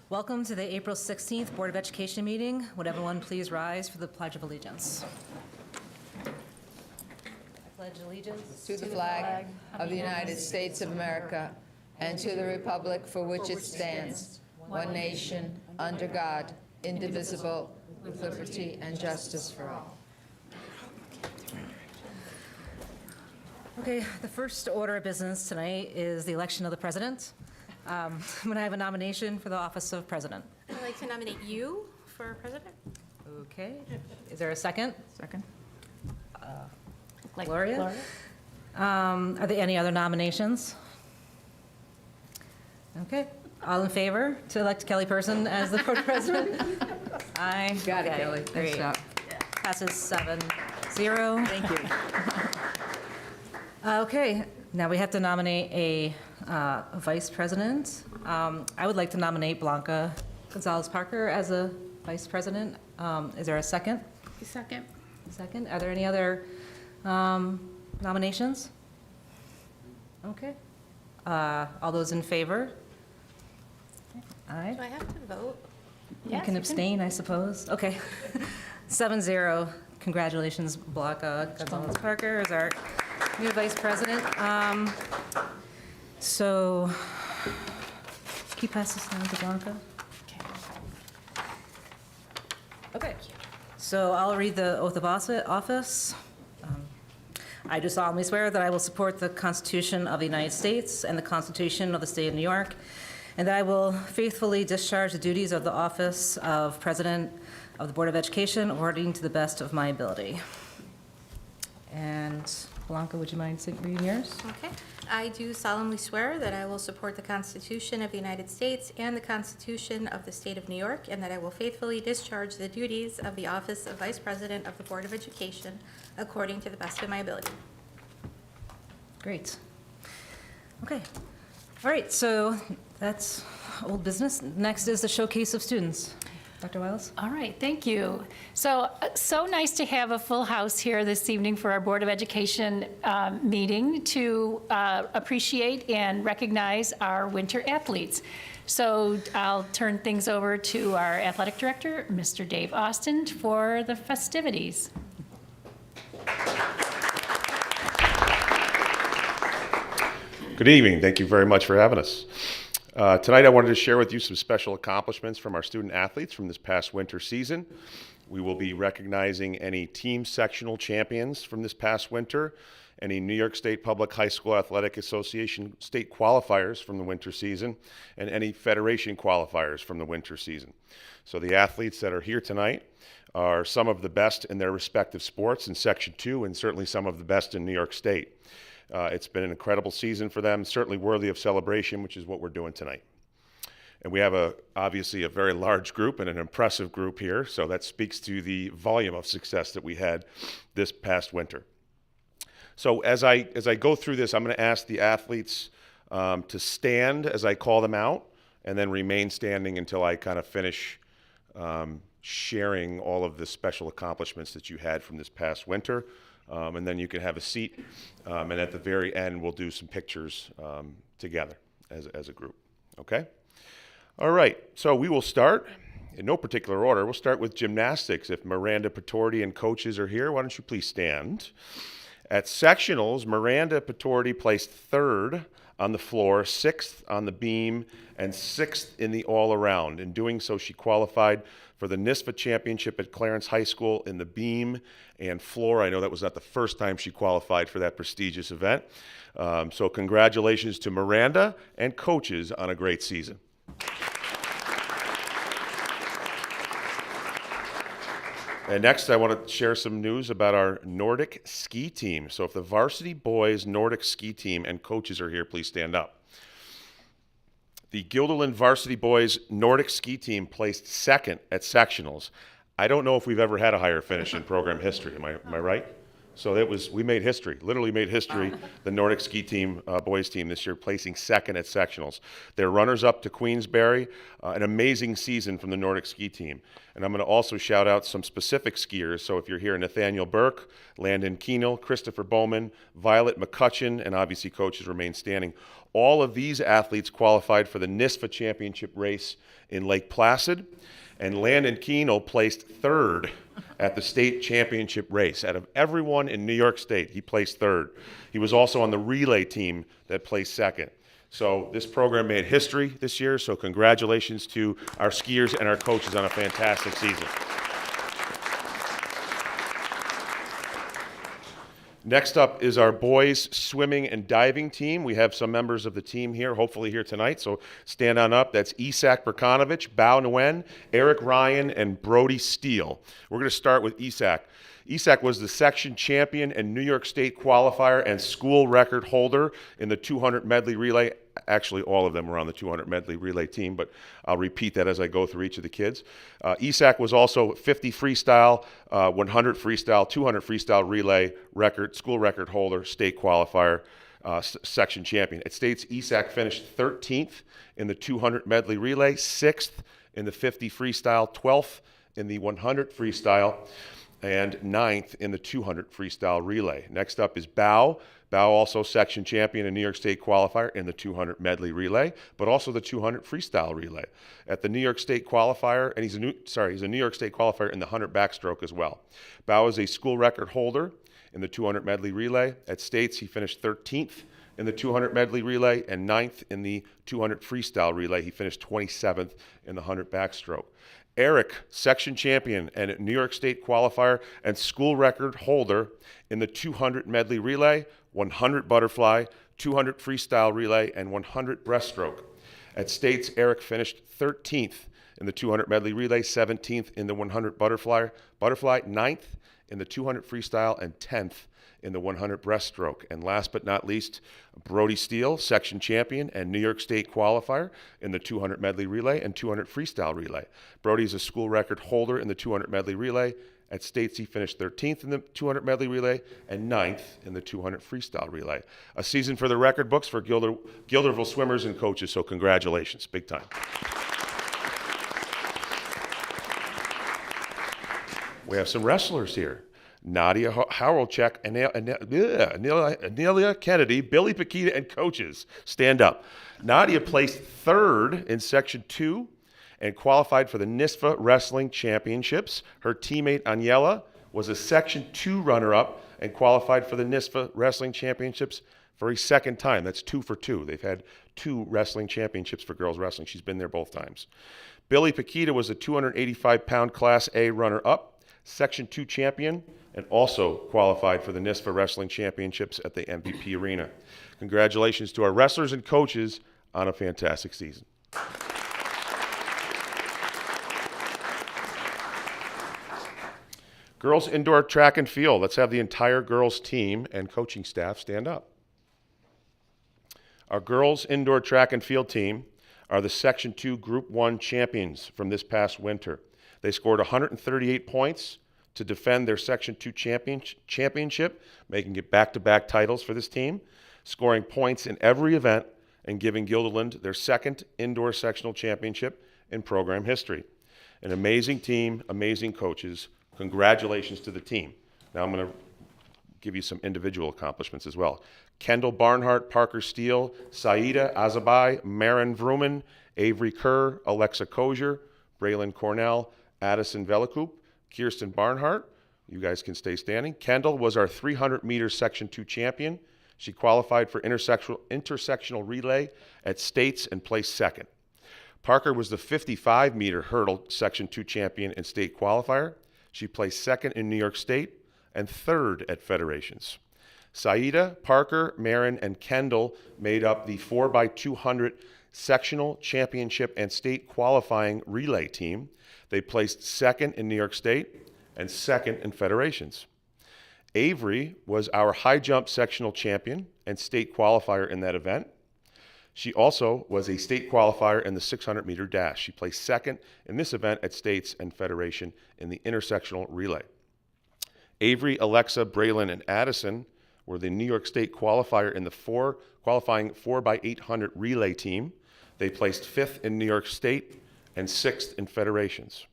Welcome to the April 16th Board of Education meeting. Would everyone please rise for the Pledge of Allegiance? I pledge allegiance To the flag of the United States of America and to the republic for which it stands, one nation, under God, indivisible, with liberty and justice for all. Okay, the first order of business tonight is the election of the president. I'm going to have a nomination for the office of president. I'd like to nominate you for president. Okay, is there a second? Second. Gloria? Are there any other nominations? Okay, all in favor to elect Kelly Person as the board president? Aye. Got it, Okay, Kelly. Nice great. job. Passes 7-0. Thank you. Okay, now we have to nominate a vice president. I would like to nominate Blanca Gonzalez-Parker as a vice president. Is there a second? Second. Second. Are there any other nominations? Okay. All those in favor? Aye. Do I have to vote? You can abstain, I suppose. Okay. 7-0. Congratulations, Blanca Gonzalez-Parker is our new vice president. So, can you pass this down to Blanca? Okay. So I'll read the oath of office. I do solemnly swear that I will support the Constitution of the United States and the Constitution of the State of New York, and that I will faithfully discharge the duties of the office of President of the Board of Education according to the best of my ability. And Blanca, would you mind reading yours? Okay. I do solemnly swear that I will support the Constitution of the United States and the Constitution of the State of New York, and that I will faithfully discharge the duties of the office of Vice President of the Board of Education according to the best of my ability. Great. Okay. All right, so that's old business. Next is the showcase of students. Dr. Wiles? All right, thank you. So nice to have a full house here this evening for our Board of Education meeting to appreciate and recognize our winter athletes. So I'll turn things over to our athletic director, Mr. Dave Austin, for the festivities. Good evening. Thank you very much for having us. Tonight I wanted to share with you some special accomplishments from our student athletes from this past winter season. We will be recognizing any team sectional champions from this past winter, any New York State Public High School Athletic Association state qualifiers from the winter season, and any federation qualifiers from the winter season. So the athletes that are here tonight are some of the best in their respective sports in Section 2 and certainly some of the best in New York State. It's been an incredible season for them, certainly worthy of celebration, which is what we're doing tonight. And we have obviously a very large group and an impressive group here, so that speaks to the volume of success that we had this past winter. So as I go through this, I'm going to ask the athletes to stand as I call them out, and then remain standing until I kind of finish sharing all of the special accomplishments that you had from this past winter. And then you can have a seat, and at the very end, we'll do some pictures together as a group, okay? All right, so we will start in no particular order. We'll start with gymnastics. If Miranda Patorti and coaches are here, why don't you please stand? At sectionals, Miranda Patorti placed 3rd on the floor, 6th on the beam, and 6th in the all-around. In doing so, she qualified for the NISFA Championship at Clarence High School in the beam and floor. I know that was not the first time she qualified for that prestigious event. So congratulations to Miranda and coaches on a great season. And next, I want to share some news about our Nordic ski team. So if the varsity boys Nordic ski team and coaches are here, please stand up. The Guilderland varsity boys Nordic ski team placed 2nd at sectionals. I don't know if we've ever had a higher finish in program history. Am I right? So we made history, literally made history. The Nordic ski team, boys team this year, placing second at sectionals. They're runners-up to Queensberry, an amazing season from the Nordic ski team. And I'm going to also shout out some specific skiers. So if you're here, Nathaniel Burke, Landon Keenel, Christopher Bowman, Violet McCutcheon, and obviously coaches remain standing. All of these athletes qualified for the NISFA championship race in Lake Placid. And Landon Keenel placed third at the state championship race. Out of everyone in New York State, he placed third. He was also on the relay team that placed second. So this program made history this year, so congratulations to our skiers and our coaches on a fantastic season. Next up is our boys swimming and diving team. We have some members of the team here, hopefully here tonight, so stand on up. That's Isak Berkanovich, Bao Nguyen, Eric Ryan, and Brody Steele. We're going to start with Isak. Isak was the section champion and New York State qualifier and school record holder in the 200 medley relay. Actually, all of them were on the 200 medley relay team, but I'll repeat that as I go through each of the kids. Isak was also 50 freestyle, 100 freestyle, 200 freestyle relay record, school record holder, state qualifier, section champion. At States, Isak finished 13th in the 200 medley relay, 6th in the 50 freestyle, 12th in the 100 freestyle, and 9th in the 200 freestyle relay. Next up is Bao. Bao also section champion and New York State qualifier in the 200 medley relay, but also the 200 freestyle relay. At the New York State qualifier, and he's a New York State qualifier in the 100 backstroke as well. Bao is a school record holder in the 200 medley relay. At States, he finished 13th in the 200 medley relay and 9th in the 200 freestyle relay. He finished 27th in the 100 backstroke. Eric, section champion and New York State qualifier and school record holder in the 200 medley relay, 100 butterfly, 200 freestyle relay, and 100 breaststroke. At States, Eric finished 13th in the 200 medley relay, 17th in the 100 butterfly, 9th in the 200 freestyle, and 10th in the 100 breaststroke. And last but not least, Brody Steele, section champion and New York State qualifier in the 200 medley relay and 200 freestyle relay. Brody is a school record holder in the 200 medley relay. At States, he finished 13th in the 200 medley relay and 9th in the 200 freestyle relay. A season for the record books for Gilderville swimmers and coaches, so congratulations, big time. We have some wrestlers here. Nadia Howelchek, Anelia Kennedy, Billy Paquita, and coaches. Stand up. Nadia placed third in Section 2 and qualified for the NISFA Wrestling Championships. Her teammate, Aniela, was a Section 2 runner-up and qualified for the NISFA Wrestling Championships for a second time. That's 2 for 2. They've had 2 wrestling championships for girls wrestling. She's been there both times. Billy Paquita was a 285-pound Class A runner-up, Section 2 champion, and also qualified for the NISFA Wrestling Championships at the MVP Arena. Congratulations to our wrestlers and coaches on a fantastic season. Girls indoor track and field. Let's have the entire girls team and coaching staff stand up. Our girls indoor track and field team are the Section 2 Group 1 champions from this past winter. They scored 138 points to defend their Section 2 championship, making it back-to-back titles for this team, scoring points in every event and giving Guilderland their second indoor sectional championship in program history. An amazing team, amazing coaches. Congratulations to the team. Now I'm going to give you some individual accomplishments as well. Kendall Barnhart, Parker Steele, Saida Azabai, Marin Vrooman, Avery Kerr, Alexa Kozier, Braylon Cornell, Addison Velakoop, Kirsten Barnhart. You guys can stay standing. Kendall was our 300-meter Section 2 champion. She qualified for intersectional relay at States and placed second. Parker was the 55-meter hurdle Section 2 champion and state qualifier. She placed second in New York State and third at Federations. Saida, Parker, Marin, and Kendall made up the 4x200 sectional championship and state qualifying relay team. They placed second in New York State and second in Federations. Avery was our high jump sectional champion and state qualifier in that event. She also was a state qualifier in the 600-meter dash. She placed second in this event at States and Federation in the intersectional relay. Avery, Alexa, Braylon, and Addison were the New York State qualifier in the qualifying 4x800 relay team. They placed 5th in New York State and 6th in federations.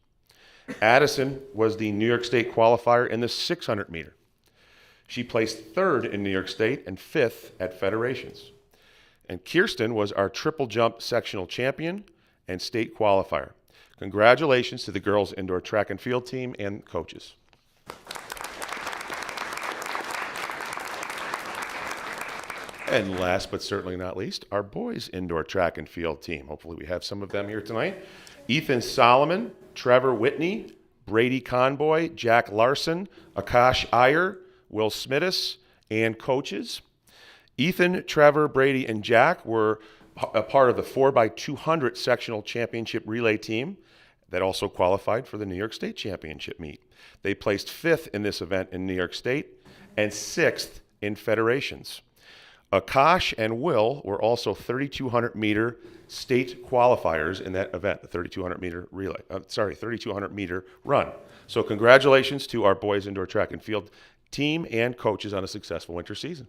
Addison was the New York State qualifier in the 600 meter. She placed 3rd in New York State and 5th at federations. And Kirsten was our triple jump sectional champion and state qualifier. Congratulations to the girls indoor track and field team and coaches. And last but certainly not least, our boys indoor track and field team. Hopefully we have some of them here tonight. Ethan Solomon, Trevor Whitney, Brady Conboy, Jack Larson, Akash Iyer, Will Smithis, and coaches. Ethan, Trevor, Brady, and Jack were a part of the 4x200 sectional championship relay team that also qualified for the New York State Championship meet. They placed 5th in this event in New York State and 6th in federations. Akash and Will were also 3,200 meter state qualifiers in that event, the 3,200 meter relay, 3,200 meter run. So congratulations to our boys indoor track and field team and coaches on a successful winter season.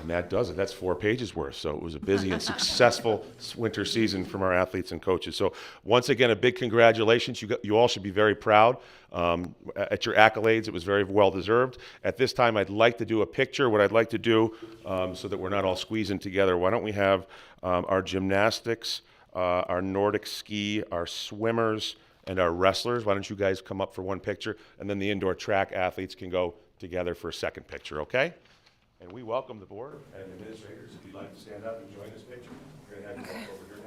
And that does it. That's 4 pages worth. So it was a busy and successful winter season from our athletes and coaches. So once again, a big congratulations. You all should be very proud at your accolades. It was very well deserved. At this time, I'd like to do a picture. What I'd like to do, so that we're not all squeezing together, why don't we have our gymnastics, our Nordic ski, our swimmers, and our wrestlers. Why don't you guys come up for one picture, and then the indoor track athletes can go together for a second picture, okay? And we welcome the board and administrators. If you'd like to stand up and join this picture, we're going to have you walk over here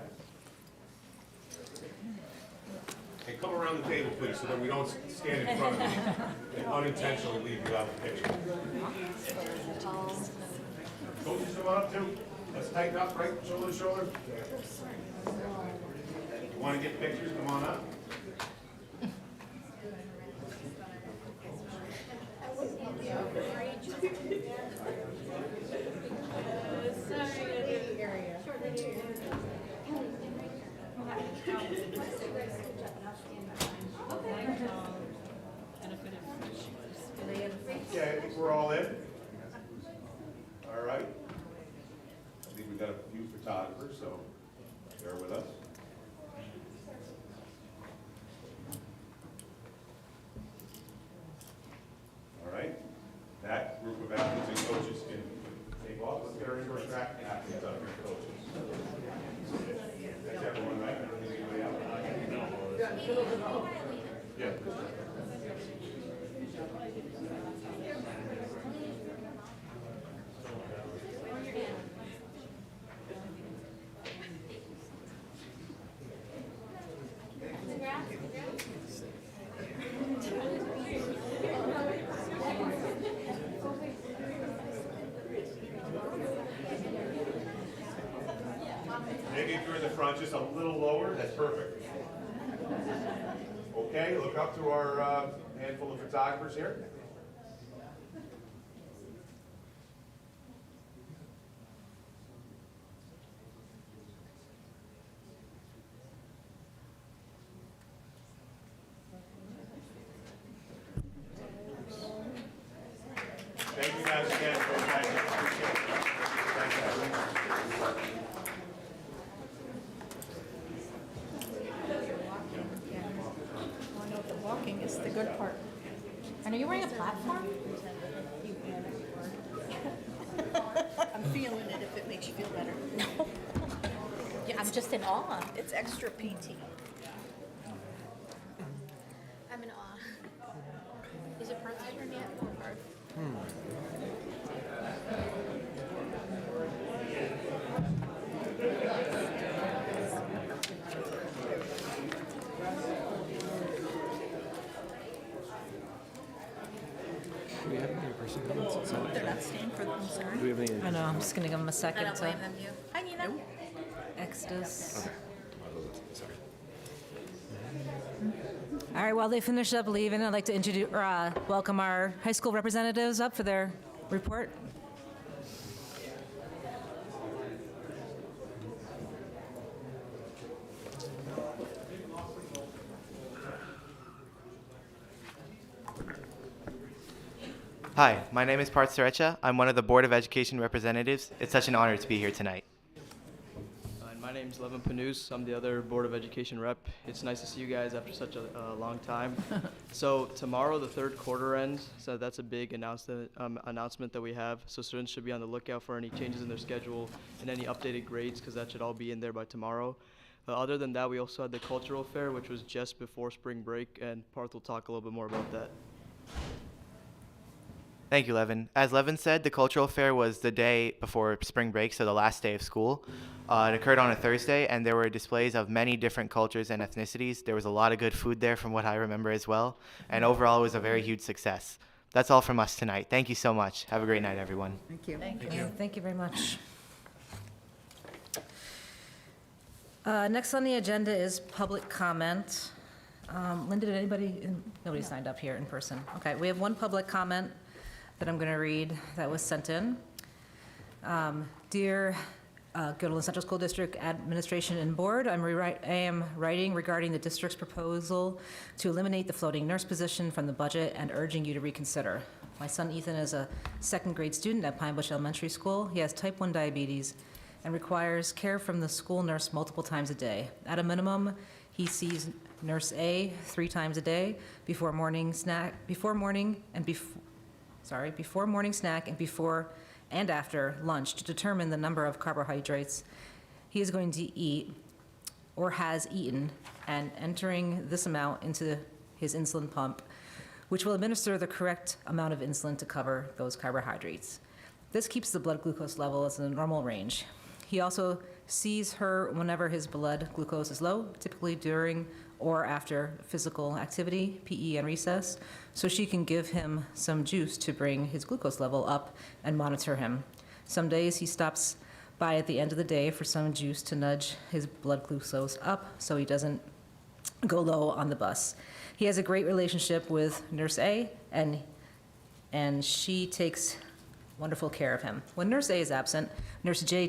next. And come around the table, please, so that we don't stand in front of you and unintentionally leave you out of the picture. Coaches, come on up too. Let's tighten up, right shoulder to shoulder. You want to get pictures? Come on up. Okay, I think we're all in. All right. I think we've got a few photographers, so bear with us. All right. That group of athletes and coaches can take off. Let's get our indoor track athletes up here, coaches. That's everyone, right? Anybody else? Yeah. Maybe if you're in the front, just a little lower, that's perfect. Okay, look up to our handful of photographers here. Thank you guys again for inviting us. Thank you. The walking is the good part. And are you wearing a platform? I'm feeling it if it makes you feel better. Yeah, I'm just in awe. It's extra PT. I'm in awe. Is it Perth's turn yet? Or Perth? Do we have any person comments? They're not staying for them, sorry. Do we have any? I know, I'm just gonna give them a I second don't to blame them, do you? Hi, Nina. exodus. Sorry. All right, while they finish up leaving, I'd like to introduce, welcome our high school representatives up for their report. Hi, my name is Parth Sarecha. I'm one of the Board of Education representatives. It's such an honor to be here tonight. And my name's Levin Panous. I'm the other Board of Education rep. It's nice to see you guys after such a long time. So tomorrow the third quarter ends, so that's a big announcement that we have. So students should be on the lookout for any changes in their schedule and any updated grades, because that should all be in there by tomorrow. Other than that, we also had the cultural fair, which was just before spring break, and Parth will talk a little bit more about that. Thank you, Levin. As Levin said, the cultural fair was the day before spring break, so the last day of school. It occurred on a Thursday, and there were displays of many different cultures and ethnicities. There was a lot of good food there from what I remember as well, and overall it was a very huge success. That's all from us tonight. Thank you so much. Have a great night, everyone. Thank you. Thank you very much. Next on the agenda is public comment. Linda, did anybody, nobody signed up here in person. Okay, we have one public comment that I'm going to read that was sent in. Dear Guilderland Central School District Administration and Board, I am writing regarding the district's proposal to eliminate the floating nurse position from the budget and urging you to reconsider. My son Ethan is a second grade student at Pine Bush Elementary School. He has type 1 diabetes and requires care from the school nurse multiple times a day. At a minimum, he sees Nurse A 3 times a day before morning snack and before and after lunch to determine the number of carbohydrates he is going to eat or has eaten, and entering this amount into his insulin pump, which will administer the correct amount of insulin to cover those carbohydrates. This keeps the blood glucose level as in the normal range. He also sees her whenever his blood glucose is low, typically during or after physical activity, PE and recess, so she can give him some juice to bring his glucose level up and monitor him. Some days he stops by at the end of the day for some juice to nudge his blood glucose up so he doesn't go low on the bus. He has a great relationship with Nurse A, and she takes wonderful care of him. When Nurse A is absent, Nurse J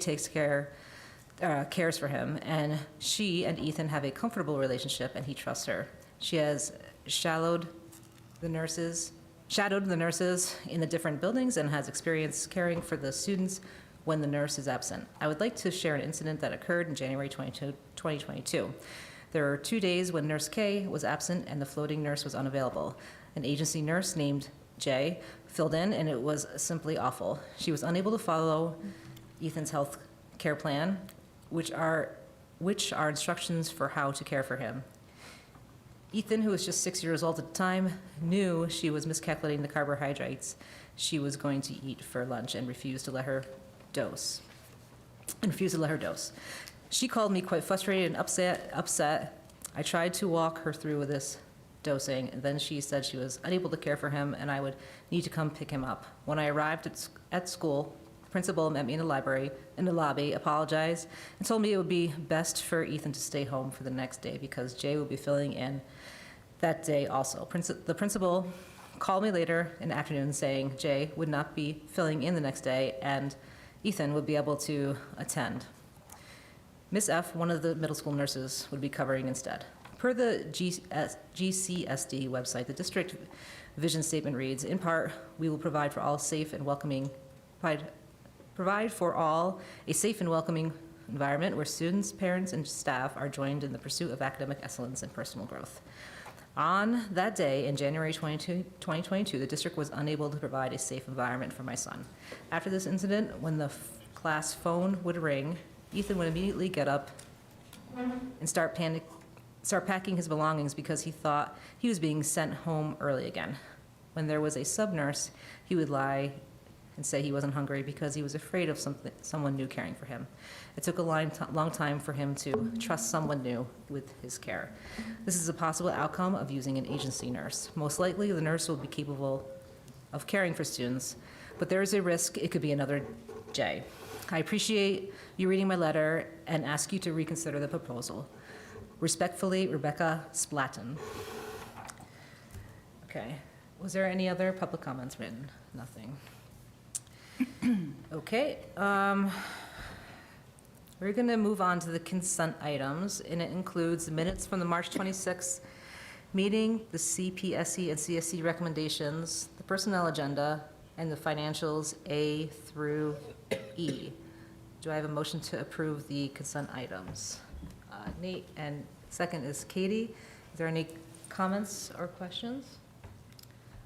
cares for him, and she and Ethan have a comfortable relationship, and he trusts her. She has shadowed the nurses in the different buildings and has experience caring for the students when the nurse is absent. I would like to share an incident that occurred in January 2022. There were 2 days when Nurse K was absent and the floating nurse was unavailable. An agency nurse named J filled in, and it was simply awful. She was unable to follow Ethan's health care plan, which are instructions for how to care for him. Ethan, who was just 6 years old at the time, knew she was miscalculating the carbohydrates she was going to eat for lunch and refused to let her dose. She called me quite frustrated and upset. I tried to walk her through this dosing, and then she said she was unable to care for him and I would need to come pick him up. When I arrived at school, the principal met me in the lobby, apologized, and told me it would be best for Ethan to stay home for the next day because Jay would be filling in that day also. The principal called me later in the afternoon saying Jay would not be filling in the next day and Ethan would be able to attend. Miss F, one of the middle school nurses, would be covering instead. Per the GCSD website, the district vision statement reads, in part, we will provide for all a safe and welcoming environment where students, parents, and staff are joined in the pursuit of academic excellence and personal growth. On that day, in January 2022, the district was unable to provide a safe environment for my son. After this incident, when the class phone would ring, Ethan would immediately get up and start packing his belongings because he thought he was being sent home early again. When there was a sub-nurse, he would lie and say he wasn't hungry because he was afraid of someone new caring for him. It took a long time for him to trust someone new with his care. This is a possible outcome of using an agency nurse. Most likely, the nurse will be capable of caring for students, but there is a risk it could be another Jay. I appreciate you reading my letter and ask you to reconsider the proposal. Respectfully, Rebecca Splatton. Okay. Was there any other public comments written? Nothing. Okay. We're going to move on to the consent items, and it includes the minutes from the March 26th meeting, the CPSE and CSE recommendations, the personnel agenda, and the financials A through E. Do I have a motion to approve the consent items? Nate, and second is Katie. Is there any comments or questions?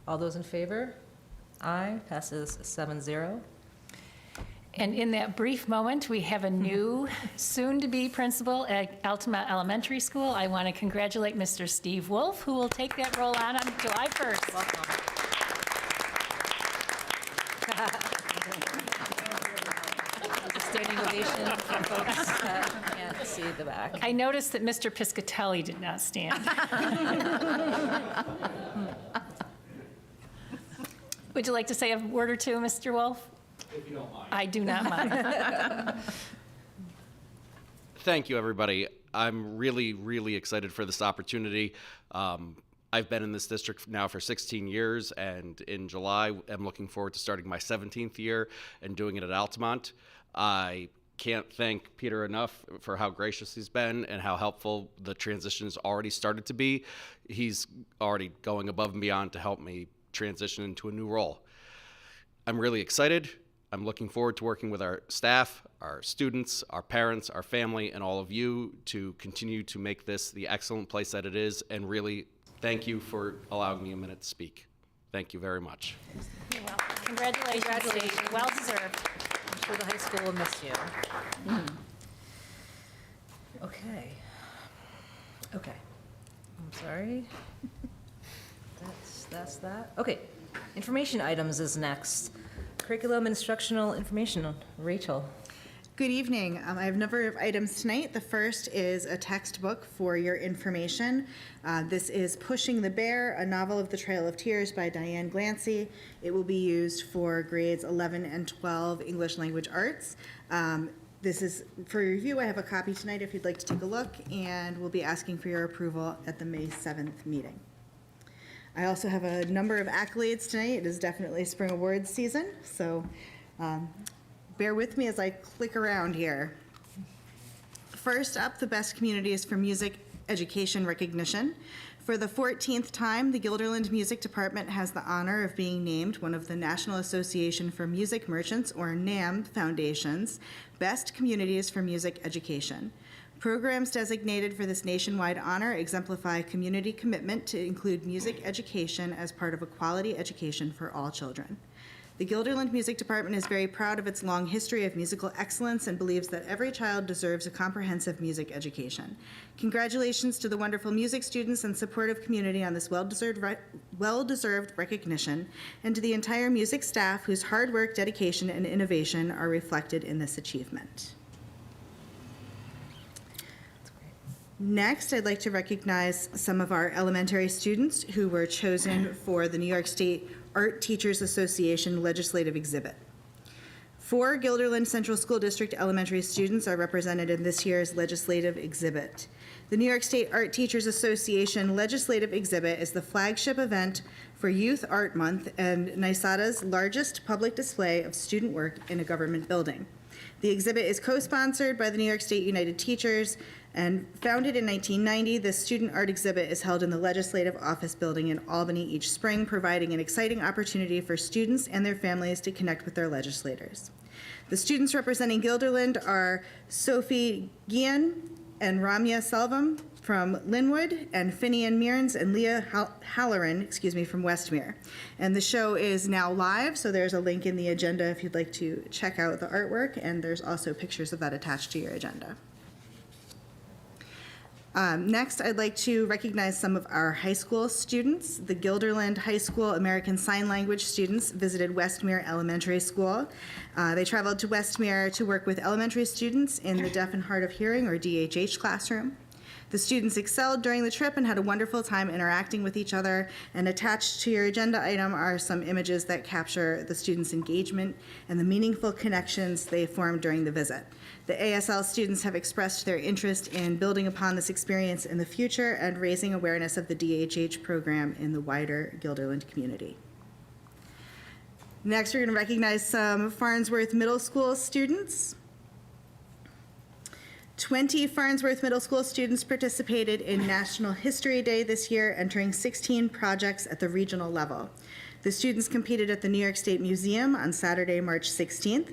All those in favor? Aye, passes 7-0. And in that brief moment, we have a new, soon-to-be principal at Altamont Elementary School. I want to congratulate Mr. Steve Wolf, who will take that role on July 1st. Welcome. There's a standing ovation from folks that can't see the back. I noticed that Mr. Piscatelli did not stand. Would you like to say a word or two, Mr. Wolf? If you don't mind. I do not mind. Thank you, everybody. I'm really, really excited for this opportunity. I've been in this district now for 16 years, and in July, I'm looking forward to starting my 17th year and doing it at Altamont. I can't thank Peter enough for how gracious he's been and how helpful the transition has already started to be. He's already going above and beyond to help me transition into a new role. I'm really excited. I'm looking forward to working with our staff, our students, our parents, our family, and all of you to continue to make this the excellent place that it is, and really thank you for allowing me a minute to speak. Thank you very much. You're welcome. Congratulations, Steve. Well deserved. I'm sure the high school will miss you. Okay. I'm sorry. That's that. Okay. Information items is next. Curriculum instructional information. Rachel. Good evening. I have a number of items tonight. The first is a textbook for your information. This is Pushing the Bear, a novel of the Trail of Tears by Diane Glancy. It will be used for grades 11 and 12 English language arts. This is for review. I have a copy tonight if you'd like to take a look, and we'll be asking for your approval at the May 7th meeting. I also have a number of accolades tonight. It is definitely spring awards season, so bear with me as I click around here. First up, the Best Communities for Music Education recognition. For the 14th time, the Guilderland Music Department has the honor of being named one of the National Association for Music Merchants, or NAMM, Foundation's Best Communities for Music Education. Programs designated for this nationwide honor exemplify community commitment to include music education as part of a quality education for all children. The Guilderland Music Department is very proud of its long history of musical excellence and believes that every child deserves a comprehensive music education. Congratulations to the wonderful music students and supportive community on this well-deserved recognition, and to the entire music staff whose hard work, dedication, and innovation are reflected in this achievement. Next, I'd like to recognize some of our elementary students who were chosen for the New York State Art Teachers Association legislative exhibit. 4 Guilderland Central School District elementary students are represented in this year's legislative exhibit. The New York State Art Teachers Association legislative exhibit is the flagship event for Youth Art Month and NYSADA's largest public display of student work in a government building. The exhibit is co-sponsored by the New York State United Teachers, and founded in 1990, this student art exhibit is held in the Legislative Office Building in Albany each spring, providing an exciting opportunity for students and their families to connect with their legislators. The students representing Guilderland are Sophie Guillen and Ramya Selvam from Linwood, and Finian Mearns and Leah Halloran, from Westmere. And the show is now live, so there's a link in the agenda if you'd like to check out the artwork, and there's also pictures of that attached to your agenda. Next, I'd like to recognize some of our high school students. The Guilderland High School American Sign Language students visited Westmere Elementary School. They traveled to Westmere to work with elementary students in the Deaf and Hard of Hearing, or DHH, classroom. The students excelled during the trip and had a wonderful time interacting with each other, and attached to your agenda item are some images that capture the students' engagement and the meaningful connections they formed during the visit. The ASL students have expressed their interest in building upon this experience in the future and raising awareness of the DHH program in the wider Guilderland community. Next, we're going to recognize some Farnsworth Middle School students. 20 Farnsworth Middle School students participated in National History Day this year, entering 16 projects at the regional level. The students competed at the New York State Museum on Saturday, March 16th.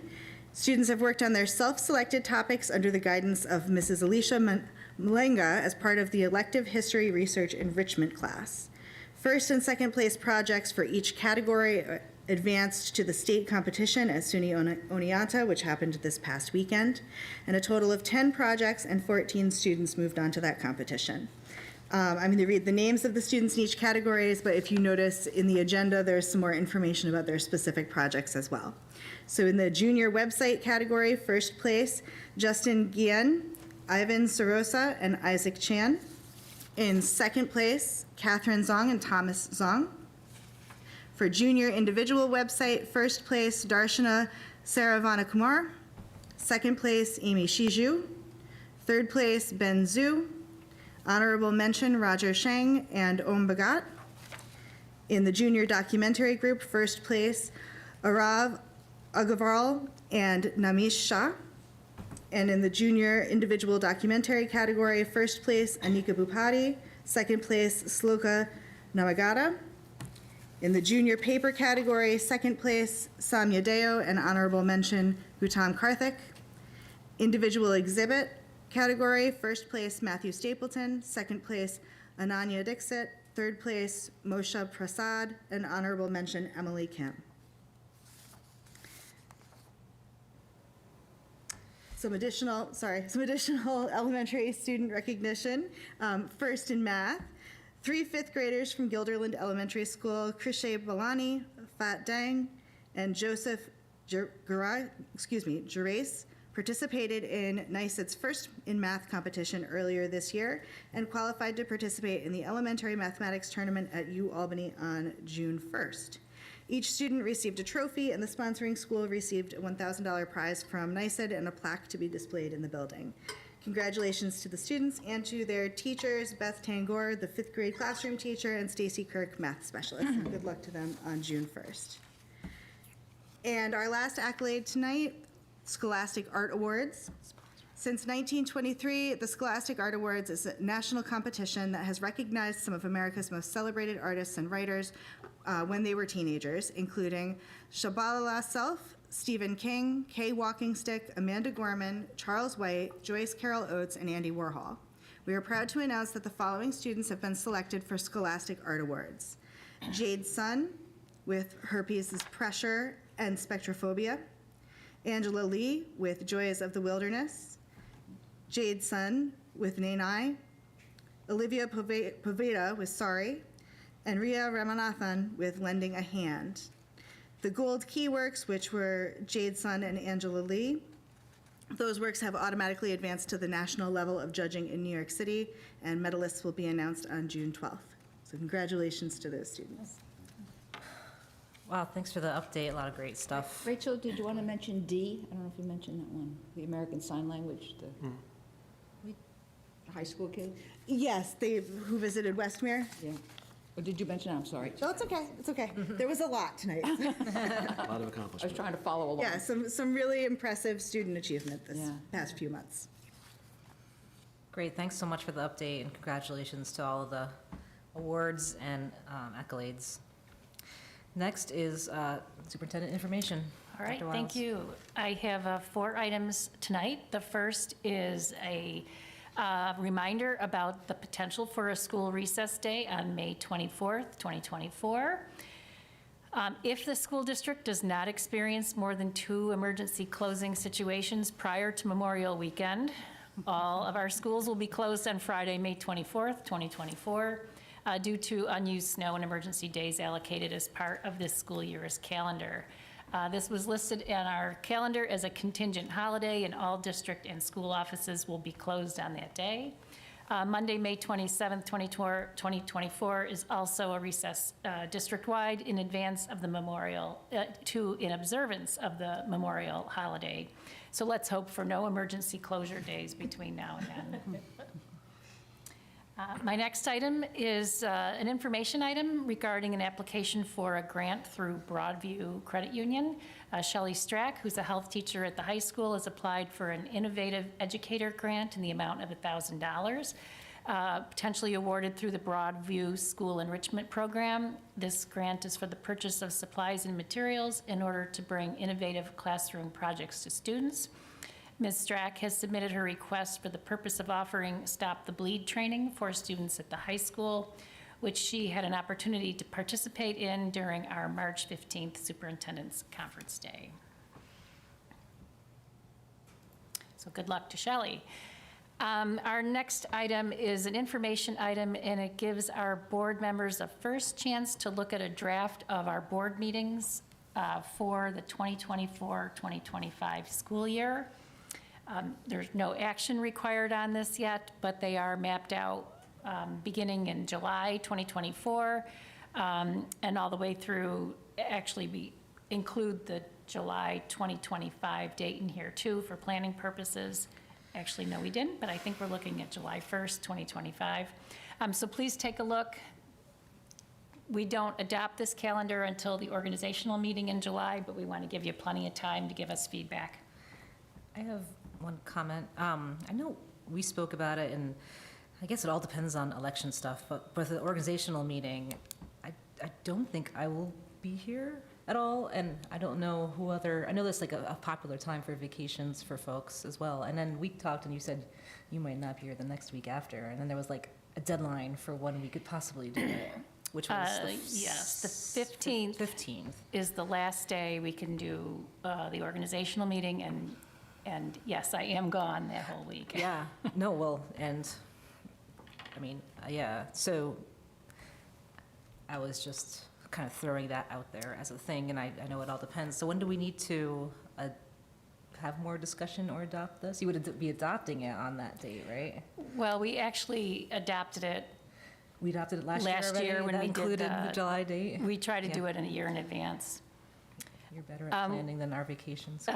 Students have worked on their self-selected topics under the guidance of Mrs. Alicia Malenga as part of the elective history research enrichment class. First and second place projects for each category advanced to the state competition at SUNY Oneonta, which happened this past weekend, and a total of 10 projects and 14 students moved on to that competition. I'm going to read the names of the students in each categories, but if you notice in the agenda, there's some more information about their specific projects as well. So in the junior website category, first place, Justin Guillen, Ivan Sorosa, and Isaac Chan. In second place, Catherine Zong and Thomas Zong. For junior individual website, first place, Darshana Saravanakumar. Second place, Amy Shiju. Third place, Ben Zhu. Honorable mention, Roger Sheng and Om Bhagat. In the junior documentary group, first place, Arav Agarwal and Namish Shah. And in the junior individual documentary category, first place, Anika Bupati. Second place, Sloka Namagata. In the junior paper category, second place, Samya Deo, and honorable mention, Gautam Karthik. Individual exhibit category, first place, Matthew Stapleton. Second place, Ananya Dixit. Third place, Moshe Prasad, and honorable mention, Emily Kim. Some additional elementary student recognition. First in math, 3 fifth graders from Guilderland Elementary School, Krishay Balani, Fat Dang, and Joseph Gerace participated in NYSET's first in math competition earlier this year and qualified to participate in the elementary mathematics tournament at UAlbany on June 1st. Each student received a trophy, and the sponsoring school received a $1,000 prize from NYSET and a plaque to be displayed in the building. Congratulations to the students and to their teachers, Beth Tangor, the 5th grade classroom teacher, and Stacy Kirk, math specialist. Good luck to them on June 1st. And our last accolade tonight, Scholastic Art Awards. Since 1923, the Scholastic Art Awards is a national competition that has recognized some of America's most celebrated artists and writers when they were teenagers, including Shabala Self, Stephen King, Kay Walkingstick, Amanda Gorman, Charles White, Joyce Carol Oates, and Andy Warhol. We are proud to announce that the following students have been selected for Scholastic Art Awards. Jade Sun, with Herpes' Pressure and Spectrophobia. Angela Lee, with Joys of the Wilderness. Jade Sun, with Nanai. Olivia Poveda, with Sorry. And Ria Ramanathan, with Lending a Hand. The gold key works, which were Jade Sun and Angela Lee, those works have automatically advanced to the national level of judging in New York City, and medalists will be announced on June 12th. So congratulations to those students. Wow, thanks for the update. A lot of great stuff. Rachel, did you want to mention D? I don't know if you mentioned that one, the American Sign Language, the high school kid? Yes, who visited Westmere? Yeah. Or did you mention, I'm sorry. No, it's okay, it's okay. There was a lot tonight. A lot of I was accomplishment. trying to follow along. Yeah, some really impressive student achievement this Yeah. past few months. Great, thanks so much for the update, and congratulations to all of the awards and accolades. Next is superintendent information. All right, Dr. thank Wiles. you. I have 4 items tonight. The first is a reminder about the potential for a school recess day on May 24th, 2024. If the school district does not experience more than 2 emergency closing situations prior to Memorial Weekend, all of our schools will be closed on Friday, May 24th, 2024, due to unused snow and emergency days allocated as part of this school year's calendar. This was listed in our calendar as a contingent holiday, and all district and school offices will be closed on that day. Monday, May 27th, 2024 is also a recess district-wide in advance of the memorial, in observance of the memorial holiday. So let's hope for no emergency closure days between now and then. My next item is an information item regarding an application for a grant through Broadview Credit Union. Shelley Strack, who's a health teacher at the high school, has applied for an innovative educator grant in the amount of $1,000. potentially awarded through the Broadview School Enrichment Program. This grant is for the purchase of supplies and materials in order to bring innovative classroom projects to students. Ms. Strack has submitted her request for the purpose of offering Stop the Bleed training for students at the high school, which she had an opportunity to participate in during our March 15th Superintendent's Conference Day. So good luck to Shelley. Our next item is an information item, and it gives our board members a first chance to look at a draft of our board meetings for the 2024-2025 school year. There's no action required on this yet, but they are mapped out beginning in July 2024 and all the way through. Actually, we include the July 2025 date in here too for planning purposes. Actually, no, we didn't, but I think we're looking at July 1st, 2025. So please take a look. We don't adopt this calendar until the organizational meeting in July, but we want to give you plenty of time to give us feedback. I have one comment. I know we spoke about it, and I guess it all depends on election stuff, but for the organizational meeting, I don't think I will be here at all, and I don't know who other, I know that's like a popular time for vacations for folks as well. And then we talked and you said you might not be here the next week after, and then there was like a deadline for when we could possibly do it, which was Yes, the 15th 15th. is the last day we can do the organizational meeting, and yes, I am gone that whole week. Yeah, no, well, and, I mean, yeah, so I was just kind of throwing that out there as a thing, and I know it all depends. So when do we need to have more discussion or adopt this? You would be adopting it on that date, right? Well, we actually adopted it We adopted it last last year year when that we did included the July date? We try to do Yeah. it in a year in advance. You're better at planning than our vacations.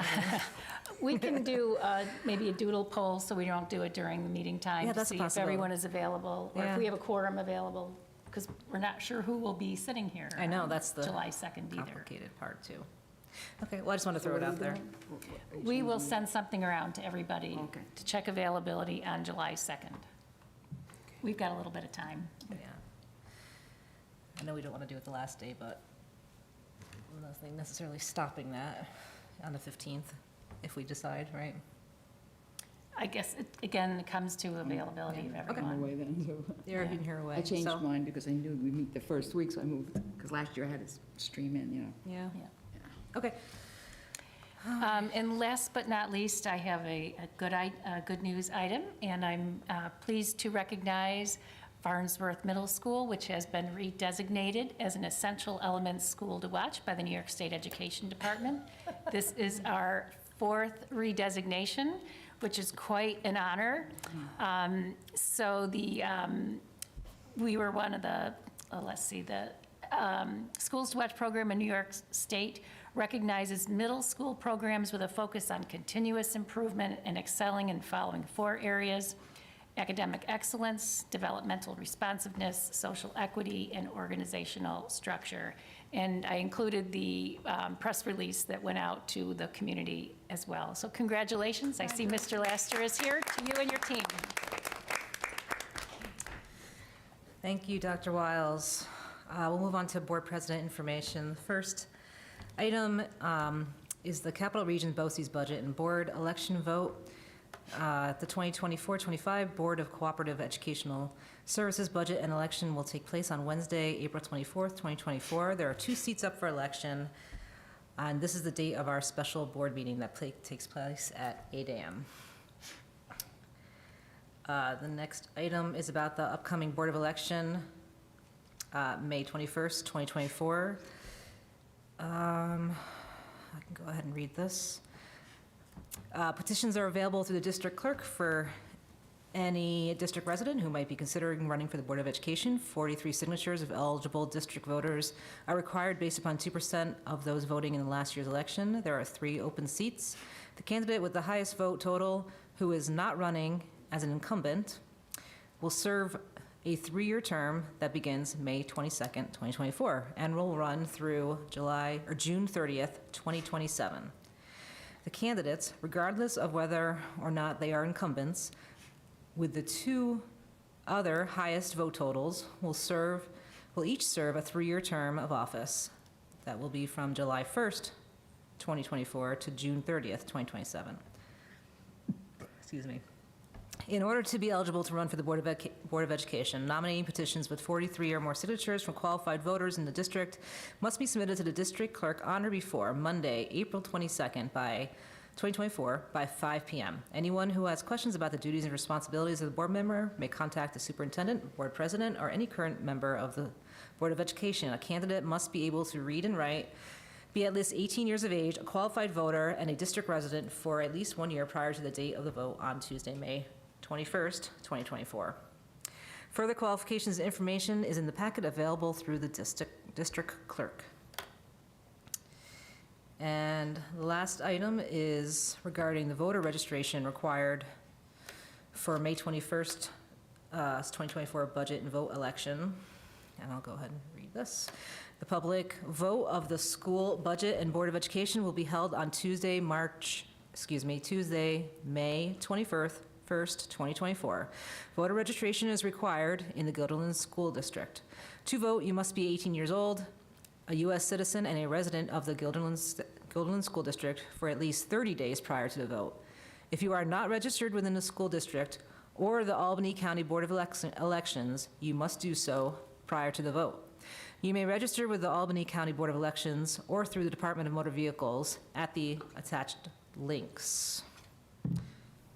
We can do maybe a doodle poll so we don't do it during the meeting time. Yeah, to that's a see if possibility. everyone is available, or Yeah. if we have a quorum available, because we're not sure who will be sitting here. I know, on that's the July 2nd either. complicated part, too. Okay, well, I just want to throw it out there. We will send something around to everybody Okay. to check availability on July 2nd. We've got a little bit of time. Yeah. I know we don't want to do it the last day, but nothing necessarily stopping that on the 15th, if we decide, right? I guess, again, it comes to availability of I'm everyone. away then, so. You're in here away. I changed so- mine because I knew we meet the first week, so I moved, because last year I had to stream in, you know. Yeah, Yeah. okay. And last but not least, I have a good news item, and I'm pleased to recognize Farnsworth Middle School, which has been redesignated as an essential elements school to watch by the New York State Education Department. This is our 4th redesignation, which is quite an honor. So we were one of the, the Schools to Watch program in New York State recognizes middle school programs with a focus on continuous improvement and excelling in following 4 areas: academic excellence, developmental responsiveness, social equity, and organizational structure. And I included the press release that went out to the community as well. So congratulations. I see Mr. Laster is here, to you and your team. Thank you, Dr. Wiles. We'll move on to board president information. First item is the Capital Region BOCES budget and board election vote. The 2024-25 Board of Cooperative Educational Services budget and election will take place on Wednesday, April 24th, 2024. There are 2 seats up for election, and this is the date of our special board meeting that takes place at 8 a.m. The next item is about the upcoming Board of Election, May 21st, 2024. I can go ahead and read this. Petitions are available through the district clerk for any district resident who might be considering running for the Board of Education. 43 signatures of eligible district voters are required based upon 2% of those voting in last year's election. There are 3 open seats. The candidate with the highest vote total, who is not running as an incumbent, will serve a 3-year term that begins May 22nd, 2024, and will run through June 30th, 2027. The candidates, regardless of whether or not they are incumbents, with the 2 other highest vote totals will each serve a 3-year term of office that will be from July 1st, 2024 to June 30th, 2027. Excuse me. In order to be eligible to run for the Board of Education, nominating petitions with 43 or more signatures from qualified voters in the district must be submitted to the district clerk on or before Monday, April 22nd, 2024, by 5 p.m. Anyone who has questions about the duties and responsibilities of the board member may contact the superintendent, board president, or any current member of the Board of Education. A candidate must be able to read and write, be at least 18 years of age, a qualified voter, and a district resident for at least 1 year prior to the date of the vote on Tuesday, May 21st, 2024. Further qualifications and information is in the packet available through the district clerk. And the last item is regarding the voter registration required for May 21st, 2024 budget and vote election. And I'll go ahead and read this. The public vote of the school budget and Board of Education will be held on Tuesday, May 21st, 2024. Voter registration is required in the Guilderland School District. To vote, you must be 18 years old, a U.S. citizen, and a resident of the Guilderland School District for at least 30 days prior to the vote. If you are not registered within the school district or the Albany County Board of Elections, you must do so prior to the vote. You may register with the Albany County Board of Elections or through the Department of Motor Vehicles at the attached links.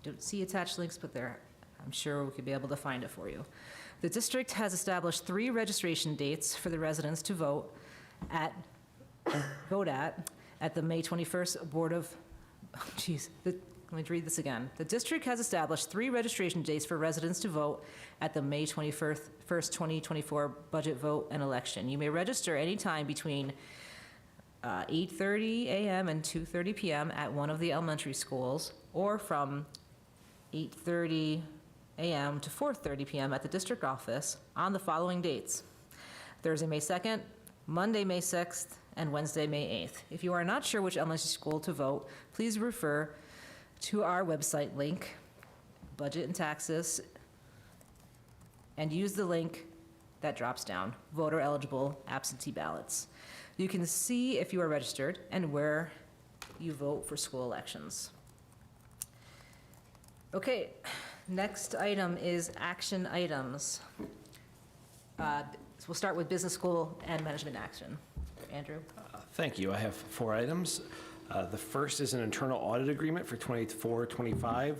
Don't see attached links, but there, I'm sure we could be able to find it for you. The district has established 3 registration dates for the residents to vote at the May 21st Board of, let me read this again. The district has established 3 registration dates for residents to vote at the May 21st, 2024 budget vote and election. You may register anytime between 8:30 a.m. and 2:30 p.m. at one of the elementary schools, or from 8:30 a.m. to 4:30 p.m. at the district office on the following dates: Thursday, May 2nd, Monday, May 6th, and Wednesday, May 8th. If you are not sure which elementary school to vote, please refer to our website link, Budget and Taxes, and use the link that drops down, Voter Eligible Absentee Ballots. You can see if you are registered and where you vote for school elections. Okay, next item is action items. So we'll start with business, school, and management action. Andrew? Thank you. I have 4 items. The first is an internal audit agreement for 24-25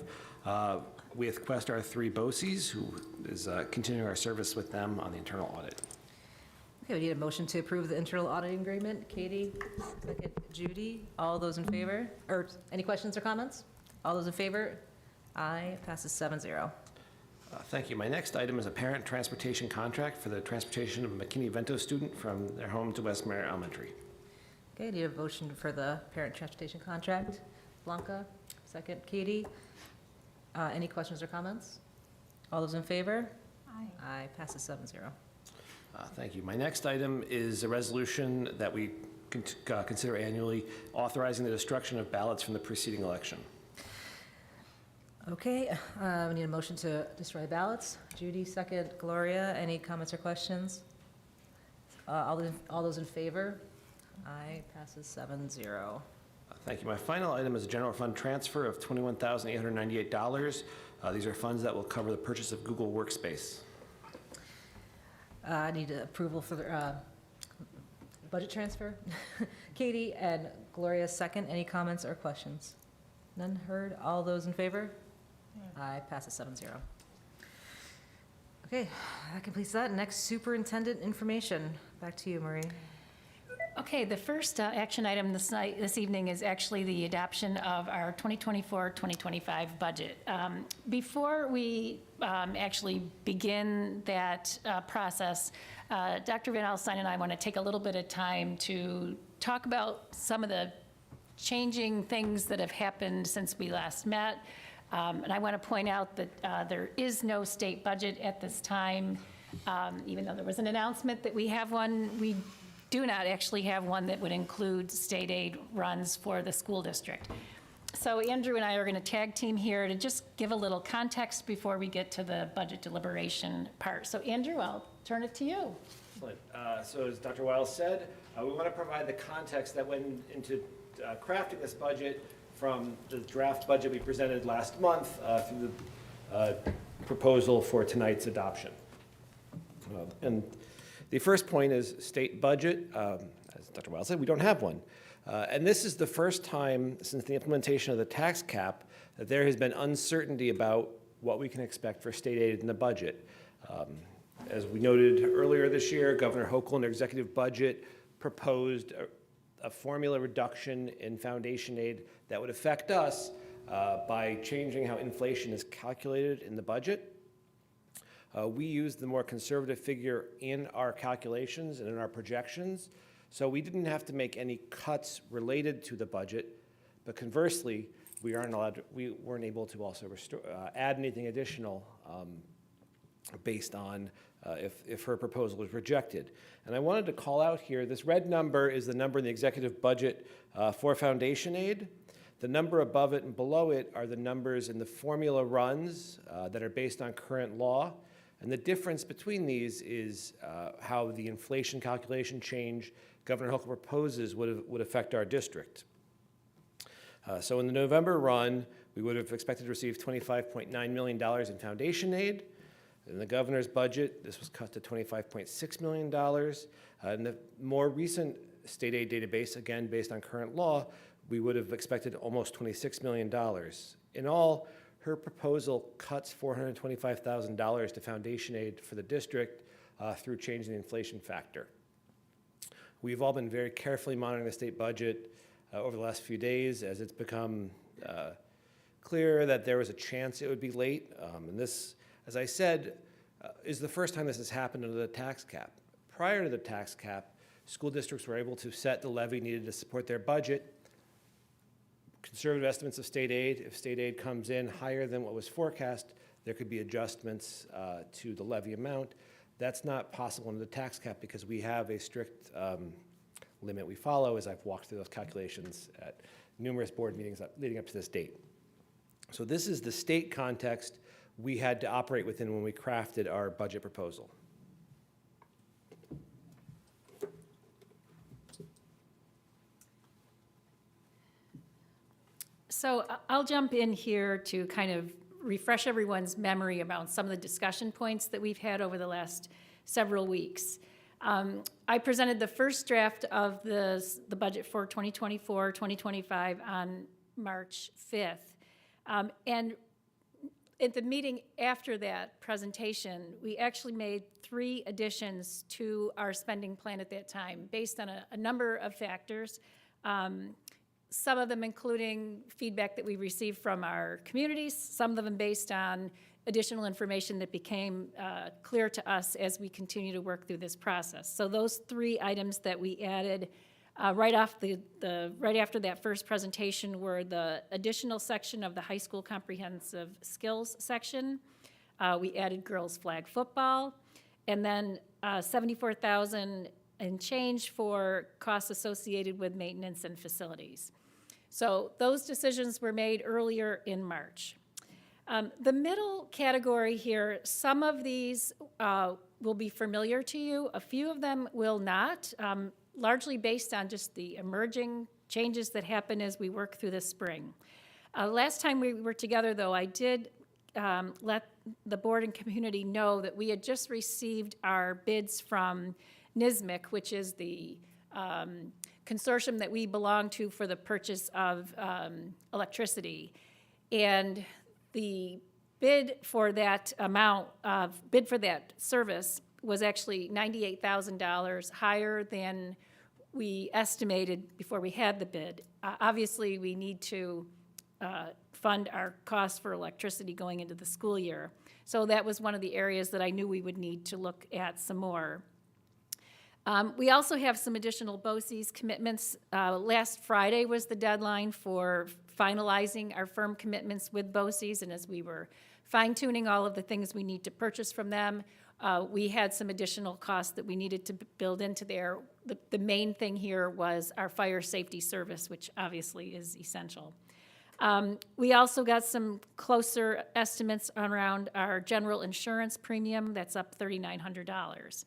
with Questar 3 BOCES, who is continuing our service with them on the internal audit. Okay, we need a motion to approve the internal auditing agreement. Katie, second. Judy, all those in favor? Or any questions or comments? All those in favor? Aye, passes 7-0. Thank you. My next item is a parent transportation contract for the transportation of a McKinney-Vento student from their home to Westmere Elementary. Okay, I need a motion for the parent transportation contract. Blanca, second. Katie, any questions or comments? All those in favor? Aye. Aye, passes 7-0. Thank you. My next item is a resolution that we consider annually authorizing the destruction of ballots from the preceding election. Okay, we need a motion to destroy ballots. Judy, second. Gloria, any comments or questions? All those in favor? Aye, passes 7-0. Thank you. My final item is a general fund transfer of $21,898. These are funds that will cover the purchase of Google Workspace. I need approval for the budget transfer. Katie and Gloria, second. Any comments or questions? None heard. All those in favor? Aye, passes 7-0. Okay, that completes that. Next, superintendent information. Back to you, Marie. Okay, the first action item this evening is actually the adoption of our 2024-2025 budget. Before we actually begin that process, Dr. Van Alstyne and I want to take a little bit of time to talk about some of the changing things that have happened since we last met. And I want to point out that there is no state budget at this time. Even though there was an announcement that we have one, we do not actually have one that would include state aid runs for the school district. So So Andrew and I are going to tag team here to just give a little context before we get to the budget deliberation part. So Andrew, I'll turn it to you. Excellent. So as Dr. Wiles said, we want to provide the context that went into crafting this budget from the draft budget we presented last month through the proposal for tonight's adoption. And the first point is state budget. As Dr. Wiles said, we don't have one. And this is the first time since the implementation of the tax cap that there has been uncertainty about what we can expect for state aid in the budget. As we noted earlier this year, Governor Hochul in their executive budget proposed a formula reduction in foundation aid that would affect us by changing how inflation is calculated in the budget. We used the more conservative figure in our calculations and in our projections, so we didn't have to make any cuts related to the budget, but conversely, we weren't able to also add anything additional based on if her proposal was rejected. And I wanted to call out here, this red number is the number in the executive budget for foundation aid. The number above it and below it are the numbers in the formula runs that are based on current law. And the difference between these is how the inflation calculation change Governor Hochul proposes would affect our district. So in the November run, we would have expected to receive $25.9 million in foundation aid. In the governor's budget, this was cut to $25.6 million. In the more recent state aid database, again based on current law, we would have expected almost $26 million. In all, her proposal cuts $425,000 to foundation aid for the district through changing the inflation factor. We've all been very carefully monitoring the state budget over the last few days as it's become clear that there was a chance it would be late. And this, as I said, is the first time this has happened under the tax cap. Prior to the tax cap, school districts were able to set the levy needed to support their budget. Conservative estimates of state aid, if state aid comes in higher than what was forecast, there could be adjustments to the levy amount. That's not possible under the tax cap because we have a strict limit we follow, as I've walked through those calculations at numerous board meetings leading up to this date. So this is the state context we had to operate within when we crafted our budget proposal. So I'll jump in here to kind of refresh everyone's memory about some of the discussion points that we've had over the last several weeks. I presented the first draft of the budget for 2024-2025 on March 5th. And at the meeting after that presentation, we actually made 3 additions to our spending plan at that time based on a number of factors. Some of them including feedback that we received from our communities, some of them based on additional information that became clear to us as we continue to work through this process. So those 3 items that we added right after that first presentation were the additional section of the high school comprehensive skills section. We added girls flag football, and then $74,000 and change for costs associated with maintenance and facilities. So those decisions were made earlier in March. The middle category here, some of these will be familiar to you. A few of them will not, largely based on just the emerging changes that happen as we work through the spring. Last time we were together, though, I did let the board and community know that we had just received our bids from NSMIC, which is the consortium that we belong to for the purchase of electricity. And the bid for that amount, bid for that service was actually $98,000 higher than we estimated before we had the bid. Obviously, we need to fund our costs for electricity going into the school year. So that was one of the areas that I knew we would need to look at some more. We also have some additional BOCES commitments. Last Friday was the deadline for finalizing our firm commitments with BOCES, and as we were fine-tuning all of the things we need to purchase from them, we had some additional costs that we needed to build into there. The main thing here was our fire safety service, which obviously is essential. We also got some closer estimates around our general insurance premium. That's up $3,900.